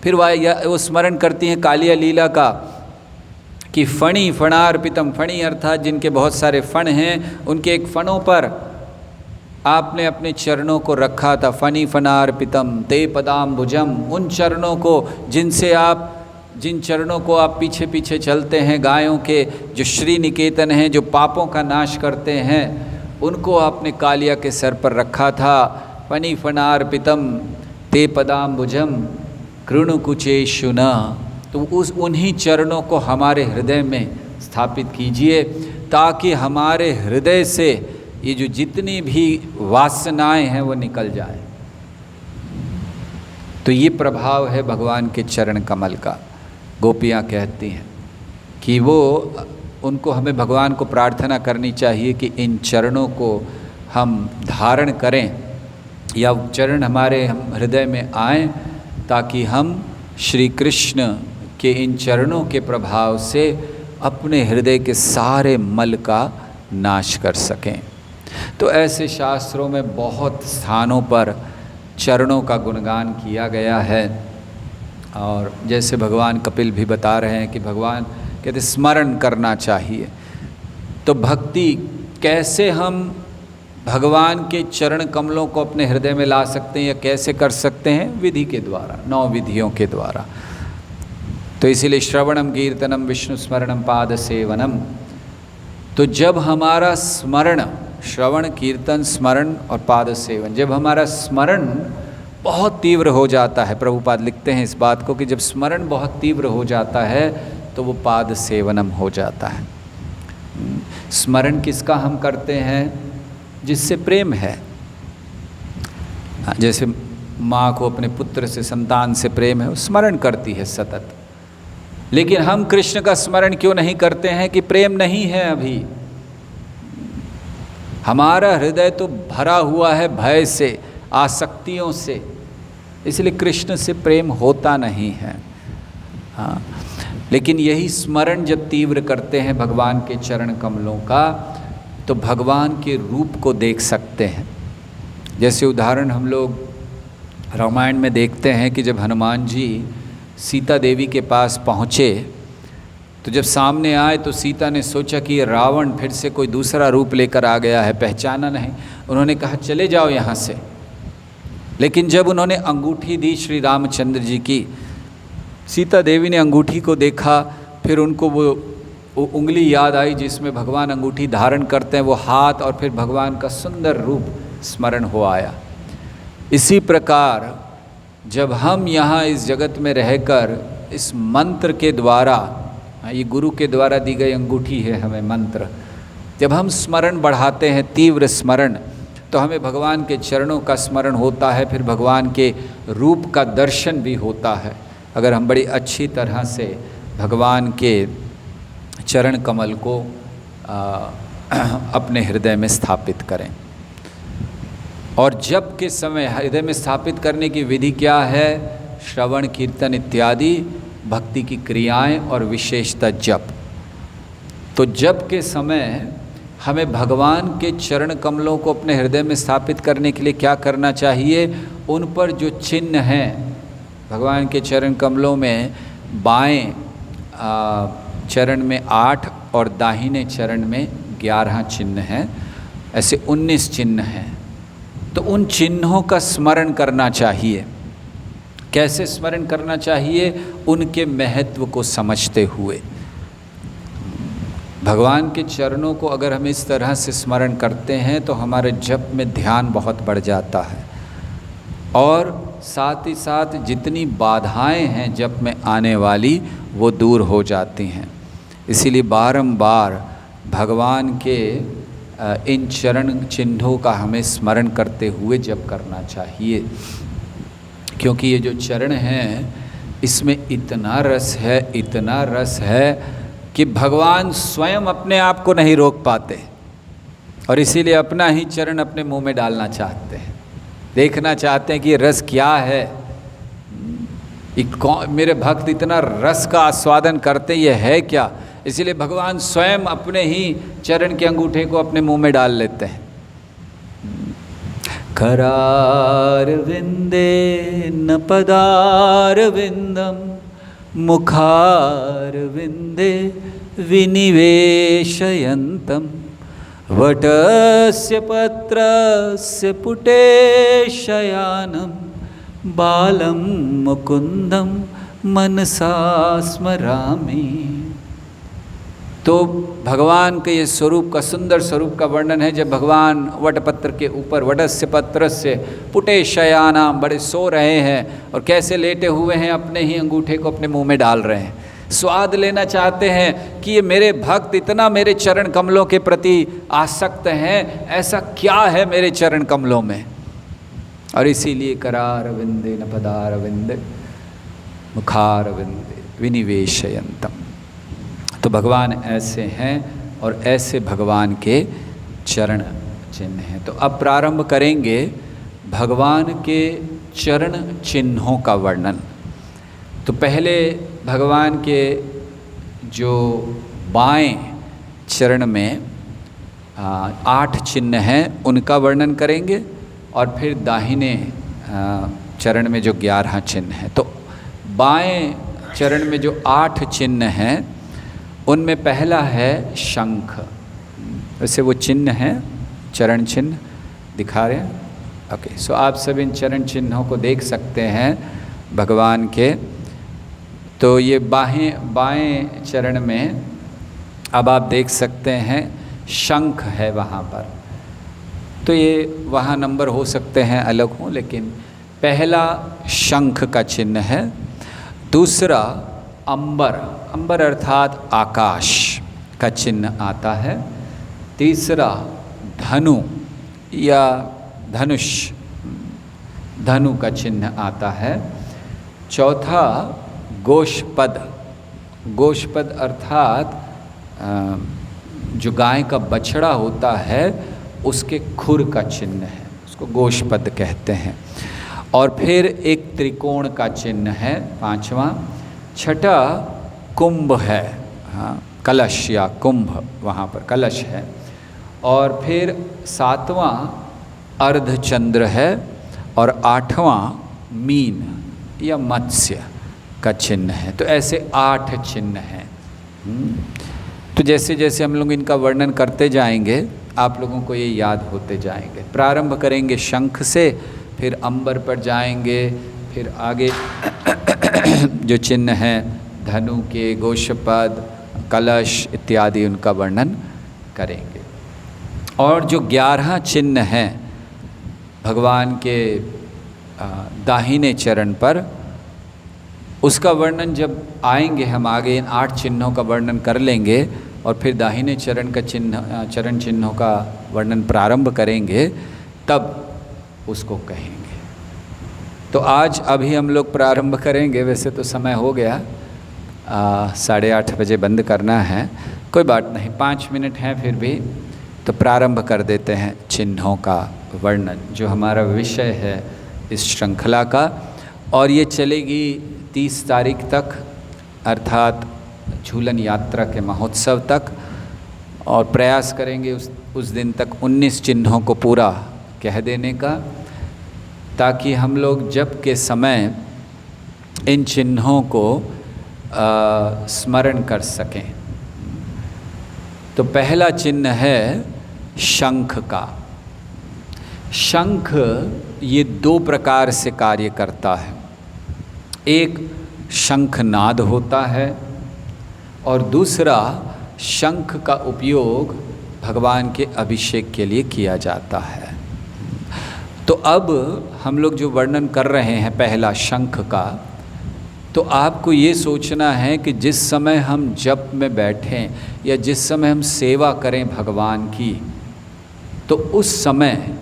फिर वो स्मरण करती हैं कालिया लीला का कि फणि फणार्पितम, फणि अर्थात जिनके बहुत सारे फण हैं, उनके एक फणों पर आपने अपने चरणों को रखा था। फणि फणार्पितम ते पदाम्बुजम, उन चरणों को जिन चरणों को आप पीछे पीछे चलते हैं गायों के, जो श्री निकेतन हैं, जो पापों का नाश करते हैं, उनको आपने कालिया के सर पर रखा था। फणि फणार्पितम ते पदाम्बुजम कृणुकुचेषु न, तो उन्हीं चरणों को हमारे हृदय में स्थापित कीजिए, ताकि हमारे हृदय से ये जो जितनी भी वासनाएं हैं वो निकल जाए। तो ये प्रभाव है भगवान के चरण कमल का। गोपियाँ कहती हैं कि उनको हमें भगवान को प्रार्थना करनी चाहिए कि इन चरणों को हम धारण करें, या चरण हमारे हृदय में आएं, ताकि हम श्री कृष्ण के इन चरणों के प्रभाव से अपने हृदय के सारे मल का नाश कर सकें। तो ऐसे शास्त्रों में बहुत स्थानों पर चरणों का गुणगान किया गया है। और जैसे भगवान कपिल भी बता रहे हैं कि भगवान कहते स्मरण करना चाहिए। तो भक्ति कैसे हम भगवान के चरण कमलों को अपने हृदय में ला सकते हैं, या कैसे कर सकते हैं? विधि के द्वारा, 9 विधियों के द्वारा। तो इसीलिए श्रवणम कीर्तनम विष्णु स्मरणम पाद सेवनम। तो जब हमारा स्मरण, श्रवण कीर्तन स्मरण और पाद सेवन, जब हमारा स्मरण बहुत तीव्र हो जाता है, प्रभुपाद लिखते हैं इस बात को कि जब स्मरण बहुत तीव्र हो जाता है तो वो पाद सेवनम हो जाता है। स्मरण किसका हम करते हैं? जिससे प्रेम है। जैसे माँ को अपने पुत्र से, संतान से प्रेम है, वो स्मरण करती है सतत। लेकिन हम कृष्ण का स्मरण क्यों नहीं करते हैं? कि प्रेम नहीं है अभी। हमारा हृदय तो भरा हुआ है भय से, आसक्तियों से, इसलिए कृष्ण से प्रेम होता नहीं है। हाँ, लेकिन यही स्मरण जब तीव्र करते हैं भगवान के चरण कमलों का, तो भगवान के रूप को देख सकते हैं। जैसे उदाहरण हम लोग रामायण में देखते हैं कि जब हनुमान जी सीता देवी के पास पहुँचे, तो जब सामने आए तो सीता ने सोचा कि ये रावण फिर से कोई दूसरा रूप लेकर आ गया है, पहचाना नहीं। उन्होंने कहा चले जाओ यहाँ से। लेकिन जब उन्होंने अंगूठी दी श्री रामचंद्र जी की, सीता देवी ने अंगूठी को देखा, फिर उनको वो उंगली याद आई जिसमें भगवान अंगूठी धारण करते हैं, वो हाथ, और फिर भगवान का सुंदर रूप स्मरण हो आया। इसी प्रकार जब हम यहाँ इस जगत में रहकर इस मंत्र के द्वारा, ये गुरु के द्वारा दी गई अंगूठी है हमें मंत्र, जब हम स्मरण बढ़ाते हैं, तीव्र स्मरण, तो हमें भगवान के चरणों का स्मरण होता है, फिर भगवान के रूप का दर्शन भी होता है। अगर हम बड़ी अच्छी तरह से भगवान के चरण कमल को अपने हृदय में स्थापित करें। और जप के समय हृदय में स्थापित करने की विधि क्या है? श्रवण कीर्तन इत्यादि भक्ति की क्रियाएं और विशेषतः जप। तो जप के समय हमें भगवान के चरण कमलों को अपने हृदय में स्थापित करने के लिए क्या करना चाहिए? उन पर जो चिन्ह हैं, भगवान के चरण कमलों में बाएं चरण में 8 और दाहिने चरण में 11 चिन्ह हैं, ऐसे 19 चिन्ह हैं। तो उन चिन्हों का स्मरण करना चाहिए। कैसे स्मरण करना चाहिए? उनके महत्व को समझते हुए। भगवान के चरणों को अगर हम इस तरह से स्मरण करते हैं तो हमारे जप में ध्यान बहुत बढ़ जाता है, और साथ ही साथ जितनी बाधाएं हैं जप में आने वाली वो दूर हो जाती हैं। इसीलिए बारंबार भगवान के इन चरण चिन्हों का हमें स्मरण करते हुए जप करना चाहिए, क्योंकि ये जो चरण हैं इसमें इतना रस है, इतना रस है कि भगवान स्वयं अपने आप को नहीं रोक पाते, और इसीलिए अपना ही चरण अपने मुंह में डालना चाहते हैं, देखना चाहते हैं कि ये रस क्या है। मेरे भक्त इतना रस का आस्वादन करते, ये है क्या? इसीलिए भगवान स्वयं अपने ही चरण के अंगूठे को अपने मुंह में डाल लेते हैं। करारविंदे न पदारविंदम मुखारविंदे विनिवेशयन्तं वटस्य पत्रस्य पुटे शयानं बालं मुकुंदम मनसा स्मरामि। तो भगवान के ये स्वरूप का, सुंदर स्वरूप का वर्णन है जब भगवान वटपत्र के ऊपर, वटस्य पत्रस्य पुटे शयानाम, बड़े सो रहे हैं और कैसे लेटे हुए हैं, अपने ही अंगूठे को अपने मुंह में डाल रहे हैं, स्वाद लेना चाहते हैं कि ये मेरे भक्त इतना मेरे चरण कमलों के प्रति आसक्त हैं, ऐसा क्या है मेरे चरण कमलों में। और इसीलिए करारविंदे न पदारविंदे मुखारविंदे विनिवेशयन्तम। तो भगवान ऐसे हैं और ऐसे भगवान के चरण चिन्ह हैं। तो अब प्रारंभ करेंगे भगवान के चरण चिन्हों का वर्णन। तो पहले भगवान के जो बाएं चरण में 8 चिन्ह हैं उनका वर्णन करेंगे और फिर दाहिने चरण में जो 11 चिन्ह हैं। तो बाएं चरण में जो 8 चिन्ह हैं उनमें पहला है शंख। वैसे वो चिन्ह हैं, चरण चिन्ह दिखा रहे हैं। ओके, सो आप सब इन चरण चिन्हों को देख सकते हैं भगवान के। तो ये बाएं चरण में अब आप देख सकते हैं शंख है वहाँ पर। तो ये वहाँ नंबर हो सकते हैं अलग हों, लेकिन पहला शंख का चिन्ह है। दूसरा अंबर, अंबर अर्थात आकाश का चिन्ह आता है। तीसरा धनु या धनुष, धनु का चिन्ह आता है। चौथा गोशपद, गोशपद अर्थात जो गाय का बछड़ा होता है उसके खुर का चिन्ह है, उसको गोशपद कहते हैं। और फिर एक त्रिकोण का चिन्ह है 5वां। छठा कुंभ है, हाँ, कलश या कुंभ, वहाँ पर कलश है। और फिर 7वां अर्धचंद्र है और 8वां मीन या मत्स्य का चिन्ह है। तो ऐसे 8 चिन्ह हैं। तो जैसे जैसे हम लोग इनका वर्णन करते जाएंगे आप लोगों को ये याद होते जाएंगे। प्रारंभ करेंगे शंख से, फिर अंबर पर जाएंगे, फिर आगे जो चिन्ह हैं धनु के, गोशपद, कलश इत्यादि उनका वर्णन करेंगे। और जो 11 चिन्ह हैं भगवान के दाहिने चरण पर, उसका वर्णन जब आएंगे हम आगे, इन 8 चिन्हों का वर्णन कर लेंगे और फिर दाहिने चरण का चरण चिन्हों का वर्णन प्रारंभ करेंगे, तब उसको कहेंगे। तो आज अभी हम लोग प्रारंभ करेंगे। वैसे तो समय हो गया, 8:30 बजे बंद करना है, कोई बात नहीं, 5 मिनट हैं फिर भी। तो प्रारंभ कर देते हैं चिन्हों का वर्णन, जो हमारा विषय है इस श्रृंखला का। और ये चलेगी 30 तारीख तक, अर्थात झूलन यात्रा के महोत्सव तक। और प्रयास करेंगे उस दिन तक 19 चिन्हों को पूरा कह देने का, ताकि हम लोग जप के समय इन चिन्हों को स्मरण कर सकें। तो पहला चिन्ह है शंख का। शंख ये 2 प्रकार से कार्य करता है। एक शंखनाद होता है और दूसरा शंख का उपयोग भगवान के अभिषेक के लिए किया जाता है। तो अब हम लोग जो वर्णन कर रहे हैं पहला शंख का, तो आपको ये सोचना है कि जिस समय हम जप में बैठें या जिस समय हम सेवा करें भगवान की, तो उस समय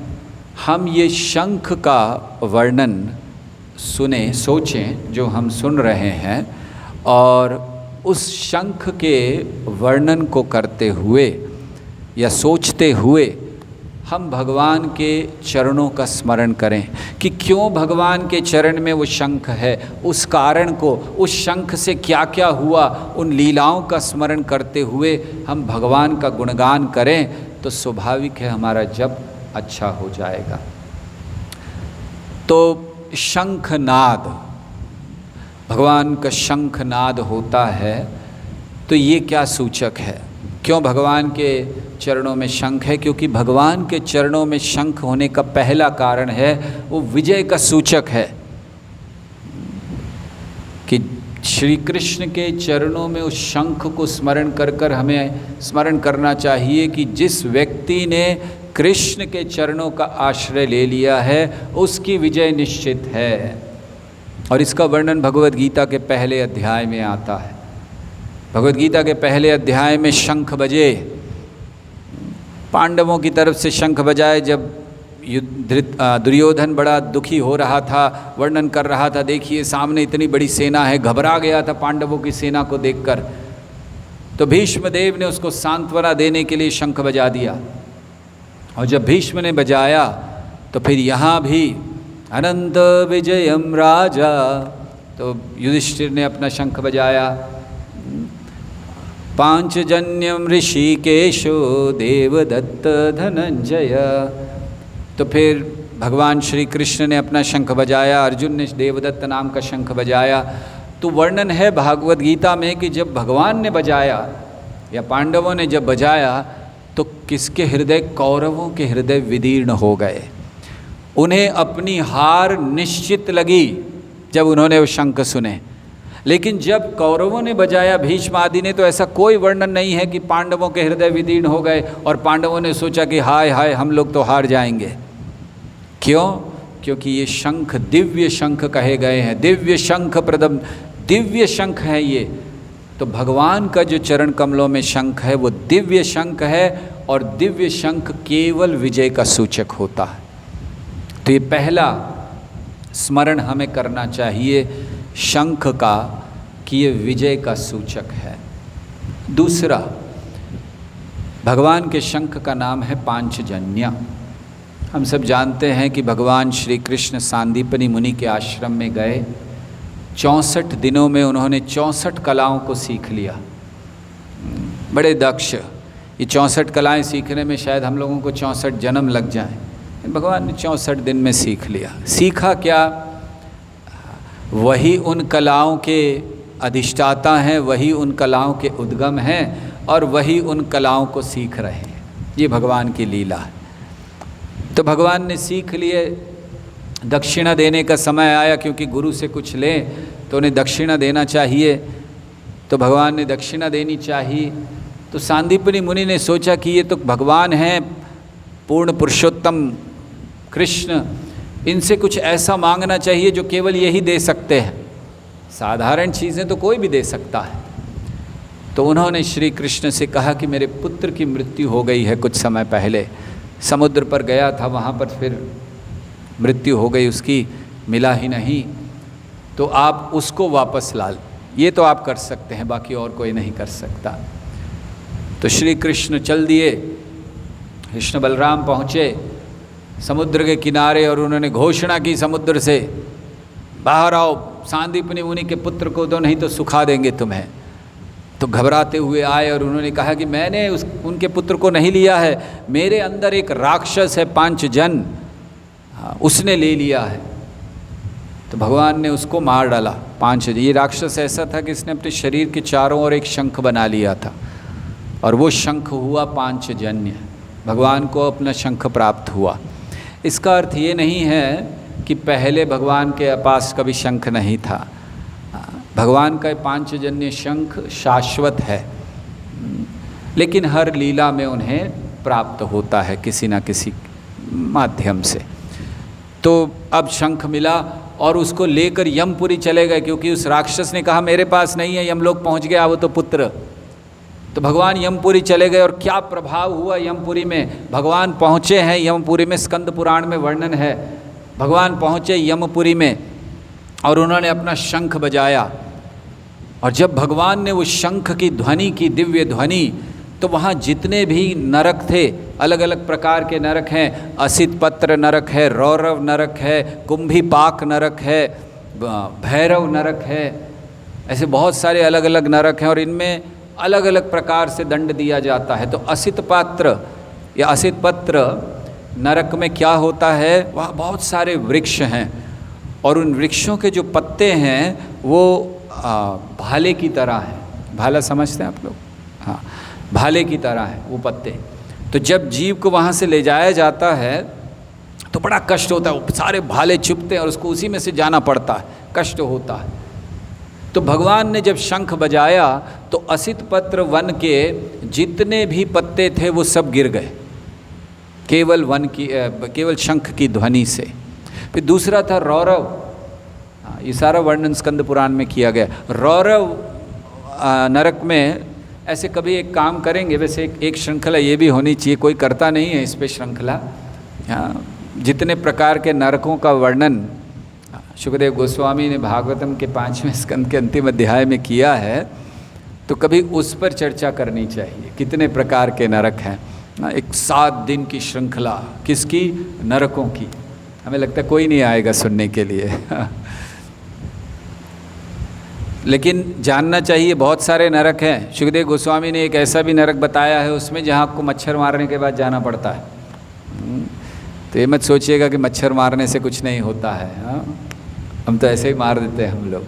हम ये शंख का वर्णन सुने, सोचें जो हम सुन रहे हैं, और उस शंख के वर्णन को करते हुए या सोचते हुए हम भगवान के चरणों का स्मरण करें कि क्यों भगवान के चरण में वो शंख है, उस कारण को, उस शंख से क्या क्या हुआ, उन लीलाओं का स्मरण करते हुए हम भगवान का गुणगान करें तो स्वाभाविक है हमारा जप अच्छा हो जाएगा। तो शंखनाद, भगवान का शंखनाद होता है, तो ये क्या सूचक है? क्यों भगवान के चरणों में शंख है? क्योंकि भगवान के चरणों में शंख होने का पहला कारण है वो विजय का सूचक है कि श्री कृष्ण के चरणों में उस शंख को स्मरण कर कर हमें स्मरण करना चाहिए कि जिस व्यक्ति ने कृष्ण के चरणों का आश्रय ले लिया है उसकी विजय निश्चित है। और इसका वर्णन भगवद गीता के पहले अध्याय में आता है। भगवद गीता के पहले अध्याय में शंख बजे, पांडवों की तरफ से शंख बजाए जब दुर्योधन बड़ा दुखी हो रहा था, वर्णन कर रहा था, देखिए सामने इतनी बड़ी सेना है, घबरा गया था पांडवों की सेना को देखकर। तो भीष्म देव ने उसको सांत्वना देने के लिए शंख बजा दिया। और जब भीष्म ने बजाया तो फिर यहाँ भी अनंत विजयम राजा, तो युधिष्ठिर ने अपना शंख बजाया। पांचजन्यम ऋषिकेशो देवदत्त धनंजय, तो फिर भगवान श्री कृष्ण ने अपना शंख बजाया, अर्जुन ने देवदत्त नाम का शंख बजाया। तो वर्णन है भागवत गीता में कि जब भगवान ने बजाया या पांडवों ने जब बजाया तो किसके हृदय, कौरवों के हृदय विदीर्ण हो गए। उन्हें अपनी हार निश्चित लगी जब उन्होंने वो शंख सुने। लेकिन जब कौरवों ने बजाया, भीष्म आदि ने, तो ऐसा कोई वर्णन नहीं है कि पांडवों के हृदय विदीर्ण हो गए और पांडवों ने सोचा कि हाय हाय हम लोग तो हार जाएंगे। क्यों? क्योंकि ये शंख दिव्य शंख कहे गए हैं, दिव्य शंख प्रदम, दिव्य शंख है ये। तो भगवान का जो चरण कमलों में शंख है वो दिव्य शंख है, और दिव्य शंख केवल विजय का सूचक होता है। तो ये पहला स्मरण हमें करना चाहिए शंख का कि ये विजय का सूचक है। दूसरा, भगवान के शंख का नाम है पांचजन्य। हम सब जानते हैं कि भगवान श्री कृष्ण सांदीपनि मुनि के आश्रम में गए, 64 दिनों में उन्होंने 64 कलाओं को सीख लिया। बड़े दक्ष। ये 64 कलाएं सीखने में शायद हम लोगों को 64 जन्म लग जाएं, भगवान ने 64 दिन में सीख लिया। सीखा क्या? वही उन कलाओं के अधिष्ठाता हैं, वही उन कलाओं के उद्गम हैं, और वही उन कलाओं को सीख रहे हैं। ये भगवान की लीला है। तो भगवान ने सीख लिए। दक्षिणा देने का समय आया, क्योंकि गुरु से कुछ लें तो उन्हें दक्षिणा देना चाहिए। तो भगवान ने दक्षिणा देनी चाहिए। तो सांदीपनि मुनि ने सोचा कि ये तो भगवान हैं, पूर्ण पुरुषोत्तम कृष्ण, इनसे कुछ ऐसा मांगना चाहिए जो केवल यही दे सकते हैं। साधारण चीज़ें तो कोई भी दे सकता है। तो उन्होंने श्री कृष्ण से कहा कि मेरे पुत्र की मृत्यु हो गई है कुछ समय पहले, समुद्र पर गया था, वहाँ पर फिर मृत्यु हो गई उसकी, मिला ही नहीं, तो आप उसको वापस ला, ये तो आप कर सकते हैं, बाकी और कोई नहीं कर सकता। तो श्री कृष्ण चल दिए। कृष्ण बलराम पहुँचे समुद्र के किनारे और उन्होंने घोषणा की समुद्र से, बाहर आओ, सांदीपनि मुनि के पुत्र को दो, नहीं तो सुखा देंगे तुम्हें। तो घबराते हुए आए और उन्होंने कहा कि मैंने उनके पुत्र को नहीं लिया है, मेरे अंदर एक राक्षस है पांचजन, उसने ले लिया है। तो भगवान ने उसको मार डाला। पांचजन, ये राक्षस ऐसा था कि इसने अपने शरीर के चारों ओर एक शंख बना लिया था, और वो शंख हुआ पांचजन्य। भगवान को अपना शंख प्राप्त हुआ। इसका अर्थ ये नहीं है कि पहले भगवान के पास कभी शंख नहीं था। भगवान का पांचजन्य शंख शाश्वत है, लेकिन हर लीला में उन्हें प्राप्त होता है किसी न किसी माध्यम से। तो अब शंख मिला और उसको लेकर यमपुरी चले गए, क्योंकि उस राक्षस ने कहा मेरे पास नहीं है, यमलोक पहुंच गया वो तो पुत्र। तो भगवान यमपुरी चले गए, और क्या प्रभाव हुआ यमपुरी में। भगवान पहुँचे हैं यमपुरी में, स्कंद पुराण में वर्णन है। भगवान पहुँचे यमपुरी में और उन्होंने अपना शंख बजाया, और जब भगवान ने उस शंख की ध्वनि की, दिव्य ध्वनि, तो वहाँ जितने भी नरक थे, अलग अलग प्रकार के नरक हैं, असित पत्र नरक है, रौरव नरक है, कुंभीपाक नरक है, भैरव नरक है, ऐसे बहुत सारे अलग अलग नरक हैं और इनमें अलग अलग प्रकार से दंड दिया जाता है। तो असित पात्र या असित पत्र नरक में क्या होता है, वहाँ बहुत सारे वृक्ष हैं और उन वृक्षों के जो पत्ते हैं वो भाले की तरह हैं। भाला समझते हैं आप लोग? हाँ, भाले की तरह है वो पत्ते। तो जब जीव को वहाँ से ले जाया जाता है तो बड़ा कष्ट होता है, वो सारे भाले चुभते हैं और उसको उसी में से जाना पड़ता है, कष्ट होता है। तो भगवान ने जब शंख बजाया तो असित पत्र वन के जितने भी पत्ते थे वो सब गिर गए, केवल शंख की ध्वनि से। फिर दूसरा था रौरव, ये सारा वर्णन स्कंद पुराण में किया गया। रौरव नरक में ऐसे कभी एक काम करेंगे, वैसे एक श्रृंखला ये भी होनी चाहिए, कोई करता नहीं है इस पे श्रृंखला। जितने प्रकार के नरकों का वर्णन शुकदेव गोस्वामी ने भागवतम के 5वें स्कंद के अंतिम अध्याय में किया है, तो कभी उस पर चर्चा करनी चाहिए, कितने प्रकार के नरक हैं। एक 7 दिन की श्रृंखला, किसकी? नरकों की। हमें लगता है कोई नहीं आएगा सुनने के लिए लेकिन जानना चाहिए बहुत सारे नरक हैं। शुकदेव गोस्वामी ने एक ऐसा भी नरक बताया है उसमें जहाँ आपको मच्छर मारने के बाद जाना पड़ता है। तो ये मत सोचिएगा कि मच्छर मारने से कुछ नहीं होता है, हम तो ऐसे ही मार देते हैं हम लोग।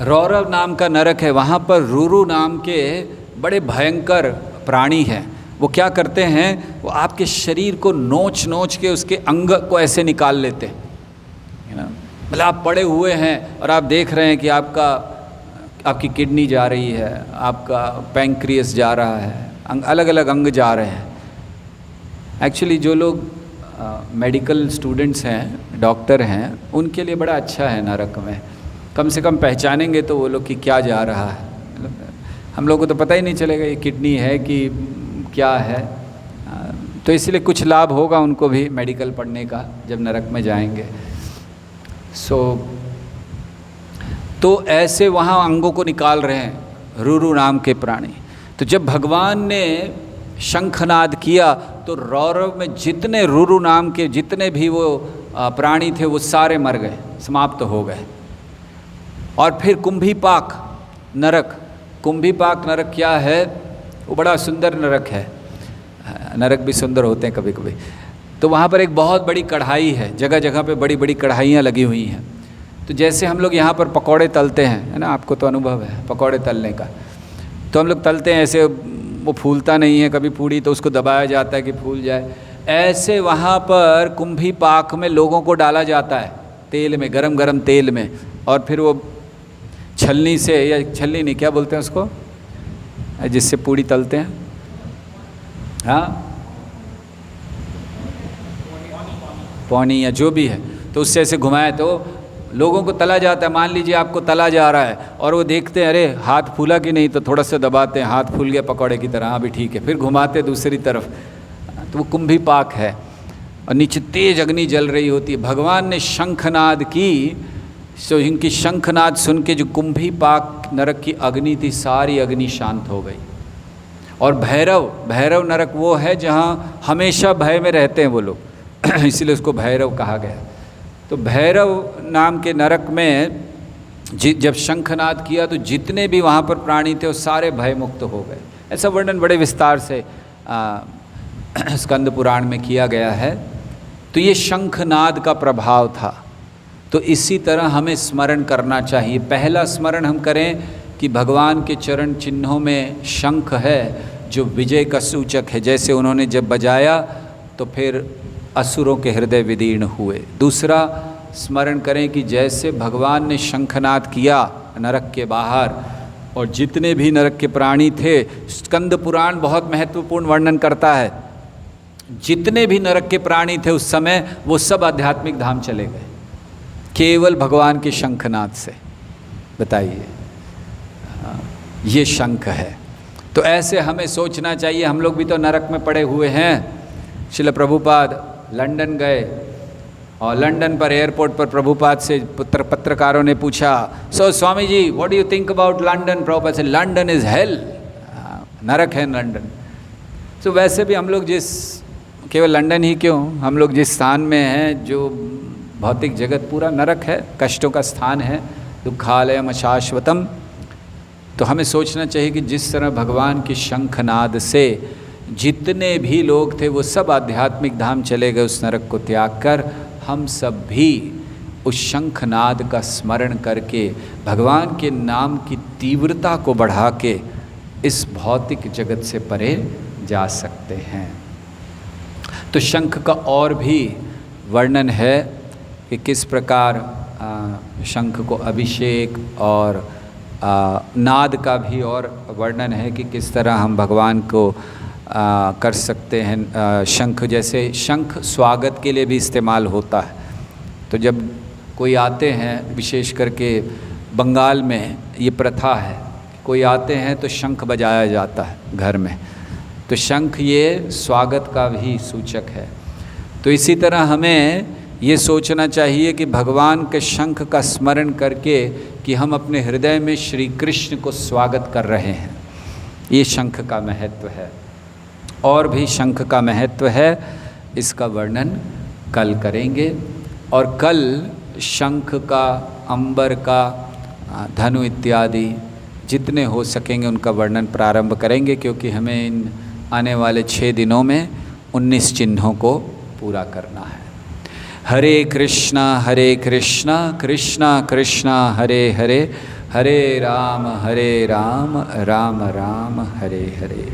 रौरव नाम का नरक है, वहाँ पर रूरू नाम के बड़े भयंकर प्राणी हैं। वो क्या करते हैं, वो आपके शरीर को नोच नोच के उसके अंग को ऐसे निकाल लेते हैं। मतलब आप पड़े हुए हैं और आप देख रहे हैं कि आपकी किडनी जा रही है, आपका पैंक्रियस जा रहा है, अलग अलग अंग जा रहे हैं। एक्चुअली जो लोग मेडिकल स्टूडेंट्स हैं, डॉक्टर हैं, उनके लिए बड़ा अच्छा है नरक में, कम से कम पहचानेंगे तो वो लोग कि क्या जा रहा है। हम लोग को तो पता ही नहीं चलेगा ये किडनी है कि क्या है। तो इसलिए कुछ लाभ होगा उनको भी मेडिकल पढ़ने का जब नरक में जाएंगे। तो ऐसे वहाँ अंगों को निकाल रहे हैं रूरू नाम के प्राणी। तो जब भगवान ने शंखनाद किया तो रौरव में जितने रूरू नाम के जितने भी वो प्राणी थे वो सारे मर गए, समाप्त हो गए। और फिर कुंभीपाक नरक, कुंभीपाक नरक क्या है? वो बड़ा सुंदर नरक है। नरक भी सुंदर होते हैं कभी कभी। तो वहाँ पर एक बहुत बड़ी कढ़ाई है, जगह जगह पे बड़ी बड़ी कढ़ाइयाँ लगी हुई हैं। तो जैसे हम लोग यहाँ पर पकौड़े तलते हैं, है ना, आपको तो अनुभव है पकौड़े तलने का। तो हम लोग तलते हैं ऐसे, वो फूलता नहीं है कभी पूड़ी, तो उसको दबाया जाता है कि फूल जाए। ऐसे वहाँ पर कुंभीपाक में लोगों को डाला जाता है तेल में, गरम गरम तेल में, और फिर वो छलनी से, या छलनी नहीं क्या बोलते हैं उसको, जिससे पूड़ी तलते हैं, हाँ पौनी या जो भी है, तो उससे ऐसे घुमाए तो लोगों को तला जाता है। मान लीजिए आपको तला जा रहा है और वो देखते हैं अरे हाथ फूला कि नहीं, तो थोड़ा सा दबाते हैं, हाथ फूल गया पकौड़े की तरह, हाँ भी ठीक है, फिर घुमाते दूसरी तरफ। तो वो कुंभीपाक है और नीचे तेज अग्नि जल रही होती है। भगवान ने शंखनाद की, तो इनकी शंखनाद सुन के जो कुंभीपाक नरक की अग्नि थी, सारी अग्नि शांत हो गई। और भैरव नरक वो है जहाँ हमेशा भय में रहते हैं वो लोग इसीलिए उसको भैरव कहा गया। तो भैरव नाम के नरक में जब शंखनाद किया तो जितने भी वहाँ पर प्राणी थे वो सारे भय मुक्त हो गए। ऐसा वर्णन बड़े विस्तार से स्कंद पुराण में किया गया है। तो ये शंखनाद का प्रभाव था। तो इसी तरह हमें स्मरण करना चाहिए। पहला स्मरण हम करें कि भगवान के चरण चिन्हों में शंख है जो विजय का सूचक है। जैसे उन्होंने जब बजाया तो फिर असुरों के हृदय विदीर्ण हुए। दूसरा स्मरण करें कि जैसे भगवान ने शंखनाद किया नरक के बाहर, और जितने भी नरक के प्राणी थे, स्कंद पुराण बहुत महत्वपूर्ण वर्णन करता है, जितने भी नरक के प्राणी थे उस समय वो सब आध्यात्मिक धाम चले गए केवल भगवान के शंखनाद से। बताइए, ये शंख है। तो ऐसे हमें सोचना चाहिए। हम लोग भी तो नरक में पड़े हुए हैं। श्रील प्रभुपाद लंदन गए और लंदन पर एयरपोर्ट पर प्रभुपाद से पत्रकारों ने पूछा, so Swami ji what do you think about London? Prabhupada से, लंदन इज़ हेल, नरक है लंदन। तो वैसे भी हम लोग केवल लंदन ही क्यों, हम लोग जिस स्थान में हैं, जो भौतिक जगत पूरा नरक है, कष्टों का स्थान है, दुखालयम अशाश्वतम। तो हमें सोचना चाहिए कि जिस तरह भगवान की शंखनाद से जितने भी लोग थे वो सब आध्यात्मिक धाम चले गए उस नरक को त्याग कर, हम सब भी उस शंखनाद का स्मरण करके भगवान के नाम की तीव्रता को बढ़ा के इस भौतिक जगत से परे जा सकते हैं। तो शंख का और भी वर्णन है कि किस प्रकार शंख को अभिषेक और नाद का भी और वर्णन है कि किस तरह हम भगवान को कर सकते हैं। शंख, जैसे शंख स्वागत के लिए भी इस्तेमाल होता है। तो जब कोई आते हैं, विशेष करके बंगाल में ये प्रथा है, कोई आते हैं तो शंख बजाया जाता है घर में। तो शंख ये स्वागत का भी सूचक है। तो इसी तरह हमें ये सोचना चाहिए कि भगवान के शंख का स्मरण करके कि हम अपने हृदय में श्री कृष्ण को स्वागत कर रहे हैं, ये शंख का महत्व है। और भी शंख का महत्व है, इसका वर्णन कल करेंगे। और कल शंख का, अंबर का, धनु इत्यादि जितने हो सकेंगे उनका वर्णन प्रारंभ करेंगे, क्योंकि हमें इन आने वाले 6 दिनों में 19 चिन्हों को पूरा करना है। हरे कृष्णा कृष्णा कृष्णा हरे हरे, हरे राम राम राम हरे हरे।